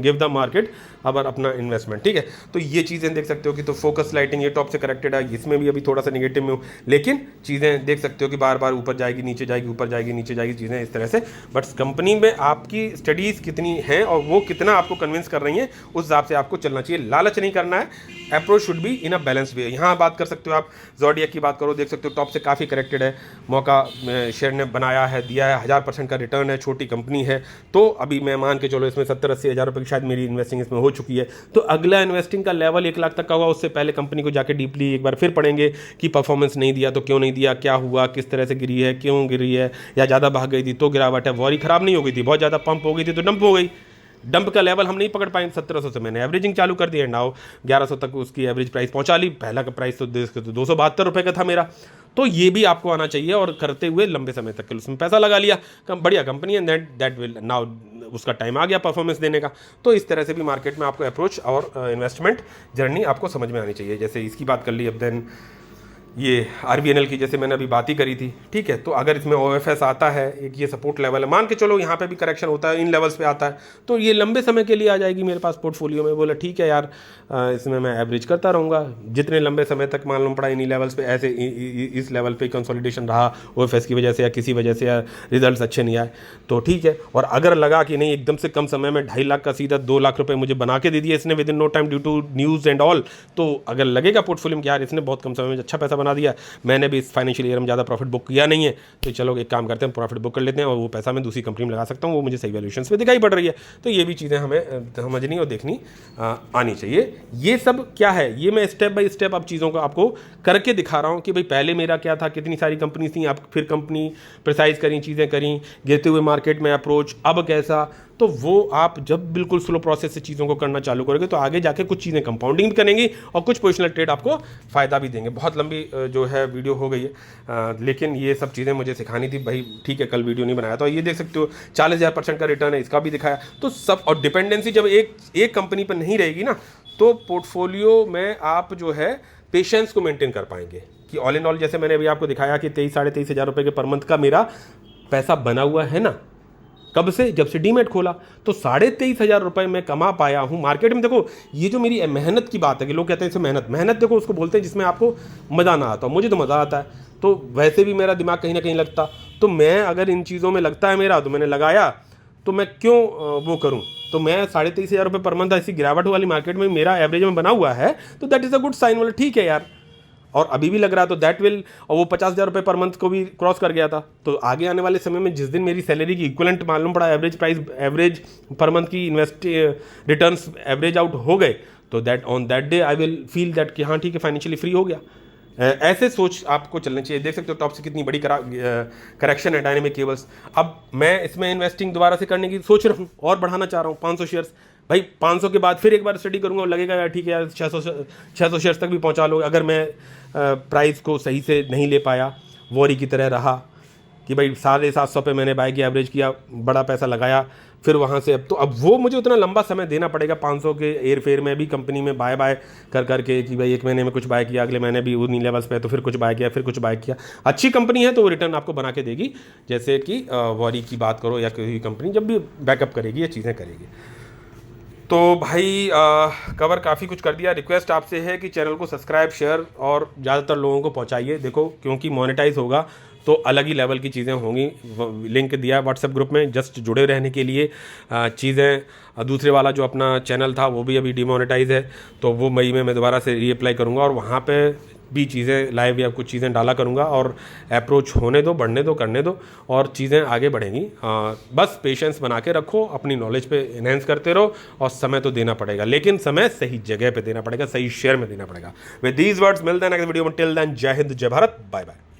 give the market अब अपना इन्वेस्टमेंट। ठीक है, तो ये चीज़ें देख सकते हो कि तो फोकस लाइटिंग ये टॉप से करेक्टेड है, इसमें भी अभी थोड़ा सा निगेटिव में हूँ, लेकिन चीज़ें देख सकते हो कि बार बार ऊपर जाएगी नीचे जाएगी, ऊपर जाएगी नीचे जाएगी, चीज़ें इस तरह से। बट कंपनी में आपकी स्टडीज़ कितनी हैं और वो कितना आपको कन्विंस कर रही हैं, उस हिसाब से आपको चलना चाहिए। लालच नहीं करना है, approach should be in a balance way. यहाँ बात कर सकते हो आप ज़ोडिएक की बात करो, देख सकते हो टॉप से काफ़ी करेक्टेड है, मौका शेयर ने बनाया है, दिया है, 1000% का रिटर्न है, छोटी कंपनी है, तो अभी मैं मान के चलो इसमें 70-80 हज़ार रुपये की शायद मेरी इन्वेस्टिंग इसमें हो चुकी है। तो अगला इन्वेस्टिंग का लेवल 1 लाख तक का होगा, उससे पहले कंपनी को जाके डीपली एक बार फिर पढ़ेंगे कि परफॉर्मेंस नहीं दिया तो क्यों नहीं दिया, क्या हुआ, किस तरह से गिरी है, क्यों गिरी है, या ज़्यादा भाग गई थी तो गिरावट है, वॉरी खराब नहीं हो गई थी, बहुत ज़्यादा पंप हो गई थी तो डंप हो गई, डंप का लेवल हम नहीं पकड़ पाए 1700 से, मैंने एवरेजिंग चालू कर दी है, नाउ 1100 तक उसकी एवरेज प्राइस पहुंचा ली, पहला का प्राइस तो 272 रुपये का था मेरा, तो ये भी आपको आना चाहिए और करते हुए लंबे समय तक के उसमें पैसा लगा लिया, बढ़िया कंपनी है, दैट विल नाउ उसका टाइम आ गया परफॉर्मेंस देने का। तो इस तरह से भी मार्केट में आपको अप्रोच और इन्वेस्टमेंट जर्नी आपको समझ में आनी चाहिए। जैसे इसकी बात कर ली, अब देन ये आरबीएनएल की जैसे मैंने अभी बात ही करी थी, ठीक है, तो अगर इसमें ओएफएस आता है, एक ये सपोर्ट लेवल है, मान के चलो यहाँ पे भी करेक्शन होता है, इन लेवल्स पे आता है, तो ये लंबे समय के लिए आ जाएगी मेरे पास पोर्टफोलियो में। बोला ठीक है यार, इसमें मैं एवरेज करता रहूँगा, जितने लंबे समय तक मालूम पड़ा इन्हीं लेवल्स पे, ऐसे इस लेवल पे कंसोलिडेशन रहा ओएफएस की वजह से या किसी वजह से, या रिजल्ट अच्छे नहीं आए तो ठीक है। और अगर लगा कि नहीं एकदम से कम समय में 2.5 लाख का सीधा 2 लाख रुपये मुझे बना के दे दिया इसने within no time due to news and all, तो अगर लगेगा पोर्टफोलियो में कि यार इसने बहुत कम समय में अच्छा पैसा बना दिया, मैंने भी इस फाइनेंशियल ईयर में ज़्यादा प्रॉफिट बुक किया नहीं है, तो चलो एक काम करते हैं प्रॉफिट बुक कर लेते हैं और वो पैसा मैं दूसरी कंपनी में लगा सकता हूँ, वो मुझे सही वैल्यूएशंस पे दिखाई पड़ रही है। तो ये भी चीज़ें हमें समझनी और देखनी आनी चाहिए। ये सब क्या है, ये मैं स्टेप बाय स्टेप अब चीज़ों को आपको करके दिखा रहा हूँ कि भाई पहले मेरा क्या था, कितनी सारी कंपनी थी, आप फिर कंपनी प्रिसाइज करी, चीज़ें करी, गिरते हुए मार्केट में अप्रोच, अब कैसा, तो वो आप जब बिल्कुल स्लो प्रोसेस से चीज़ों को करना चालू करोगे तो आगे जाके कुछ चीज़ें कंपाउंडिंग भी करेंगी और कुछ पोजिशनल ट्रेड आपको फ़ायदा भी देंगे। बहुत लंबी जो है वीडियो हो गई है, लेकिन ये सब चीज़ें मुझे सिखानी थी भाई, ठीक है, कल वीडियो नहीं बनाया तो ये देख सकते हो 40,000% का रिटर्न है, इसका भी दिखाया। तो सब, और डिपेंडेंसी जब एक कंपनी पर नहीं रहेगी ना, तो पोर्टफोलियो में आप जो है पेशेंस को मेंटेन कर पाएंगे कि ऑल इन ऑल, जैसे मैंने अभी आपको दिखाया कि 23-23.5 हज़ार रुपये के पर मंथ का मेरा पैसा बना हुआ है ना, कब से, जब से डीमेट खोला, तो 23.5 हज़ार रुपये मैं कमा पाया हूँ मार्केट में। देखो ये जो मेरी मेहनत की बात है कि लोग कहते हैं इसे मेहनत देखो उसको बोलते हैं जिसमें आपको मज़ा ना आता, मुझे तो मज़ा आता है, तो वैसे भी मेरा दिमाग कहीं ना कहीं लगता, तो मैं अगर इन चीज़ों में लगता है मेरा, तो मैंने लगाया, तो मैं क्यों वो करूँ, तो मैं 23.5 हज़ार रुपये पर मंथ ऐसी गिरावट वाली मार्केट में मेरा एवरेज में बना हुआ है, तो that is a good sign. बोला ठीक है यार, और अभी भी लग रहा तो दैट विल, और वो 50,000 रुपये पर मंथ को भी क्रॉस कर गया था, तो आगे आने वाले समय में जिस दिन मेरी सैलरी की इक्वलेंट मालूम पड़ा average price, average per month की इन्वेस्ट रिटर्न्स एवरेज आउट हो गए, तो that on that day I will feel that कि हाँ ठीक है फाइनेंशियली फ्री हो गया। ऐसे सोच आपको चलनी चाहिए। देख सकते हो टॉप से कितनी बड़ी करेक्शन है डायनेमिक केबल्स। अब मैं इसमें इन्वेस्टिंग दोबारा से करने की सोच रहा हूँ और बढ़ाना चाह रहा हूँ 500 शेयर्स। भाई 500 के बाद फिर एक बार स्टडी करूंगा और लगेगा यार ठीक है यार 600 शेयर्स तक भी पहुंचा लो। अगर मैं प्राइस को सही से नहीं ले पाया, वॉरी की तरह रहा कि भाई 750 पे मैंने बाय की एवरेज किया, बड़ा पैसा लगाया, फिर वहाँ से अब वो मुझे उतना लंबा समय देना पड़ेगा 500 के एयर फेयर में भी कंपनी में बाय कर करके कि भाई एक महीने में कुछ बाय किया, अगले महीने भी उन्हीं लेवल्स पे तो फिर कुछ बाय किया, फिर कुछ बाय किया। अच्छी कंपनी है तो वो रिटर्न आपको बना के देगी, जैसे कि वॉरी की बात करो या कोई कंपनी जब भी बैकअप करेगी या चीज़ें करेगी। तो भाई कवर काफ़ी कुछ कर दिया। रिक्वेस्ट आपसे है कि चैनल को सब्सक्राइब, शेयर और ज़्यादातर लोगों को पहुंचाइए। देखो क्योंकि मोनेटाइज होगा तो अलग ही लेवल की चीज़ें होंगी। लिंक दिया है व्हाट्सएप ग्रुप में जस्ट जुड़े रहने के लिए। चीज़ें दूसरे वाला जो अपना चैनल था वो भी अभी डिमोनेटाइज है, तो वो मई में मैं दोबारा से रीअप्लाई करूँगा और वहाँ पे भी चीज़ें लाइव या कुछ चीज़ें डाला करूँगा। और अप्रोच होने दो, बढ़ने दो, करने दो और चीज़ें आगे बढ़ेंगी। बस पेशेंस बना के रखो, अपनी नॉलेज पे इन्हेंस करते रहो और समय तो देना पड़ेगा, लेकिन समय सही जगह पे देना पड़ेगा, सही शेयर में देना पड़ेगा। विद दीज वर्ड्स मिलते हैं नेक्स्ट वीडियो में। टिल देन जय हिंद, जय भारत, बाय बाय।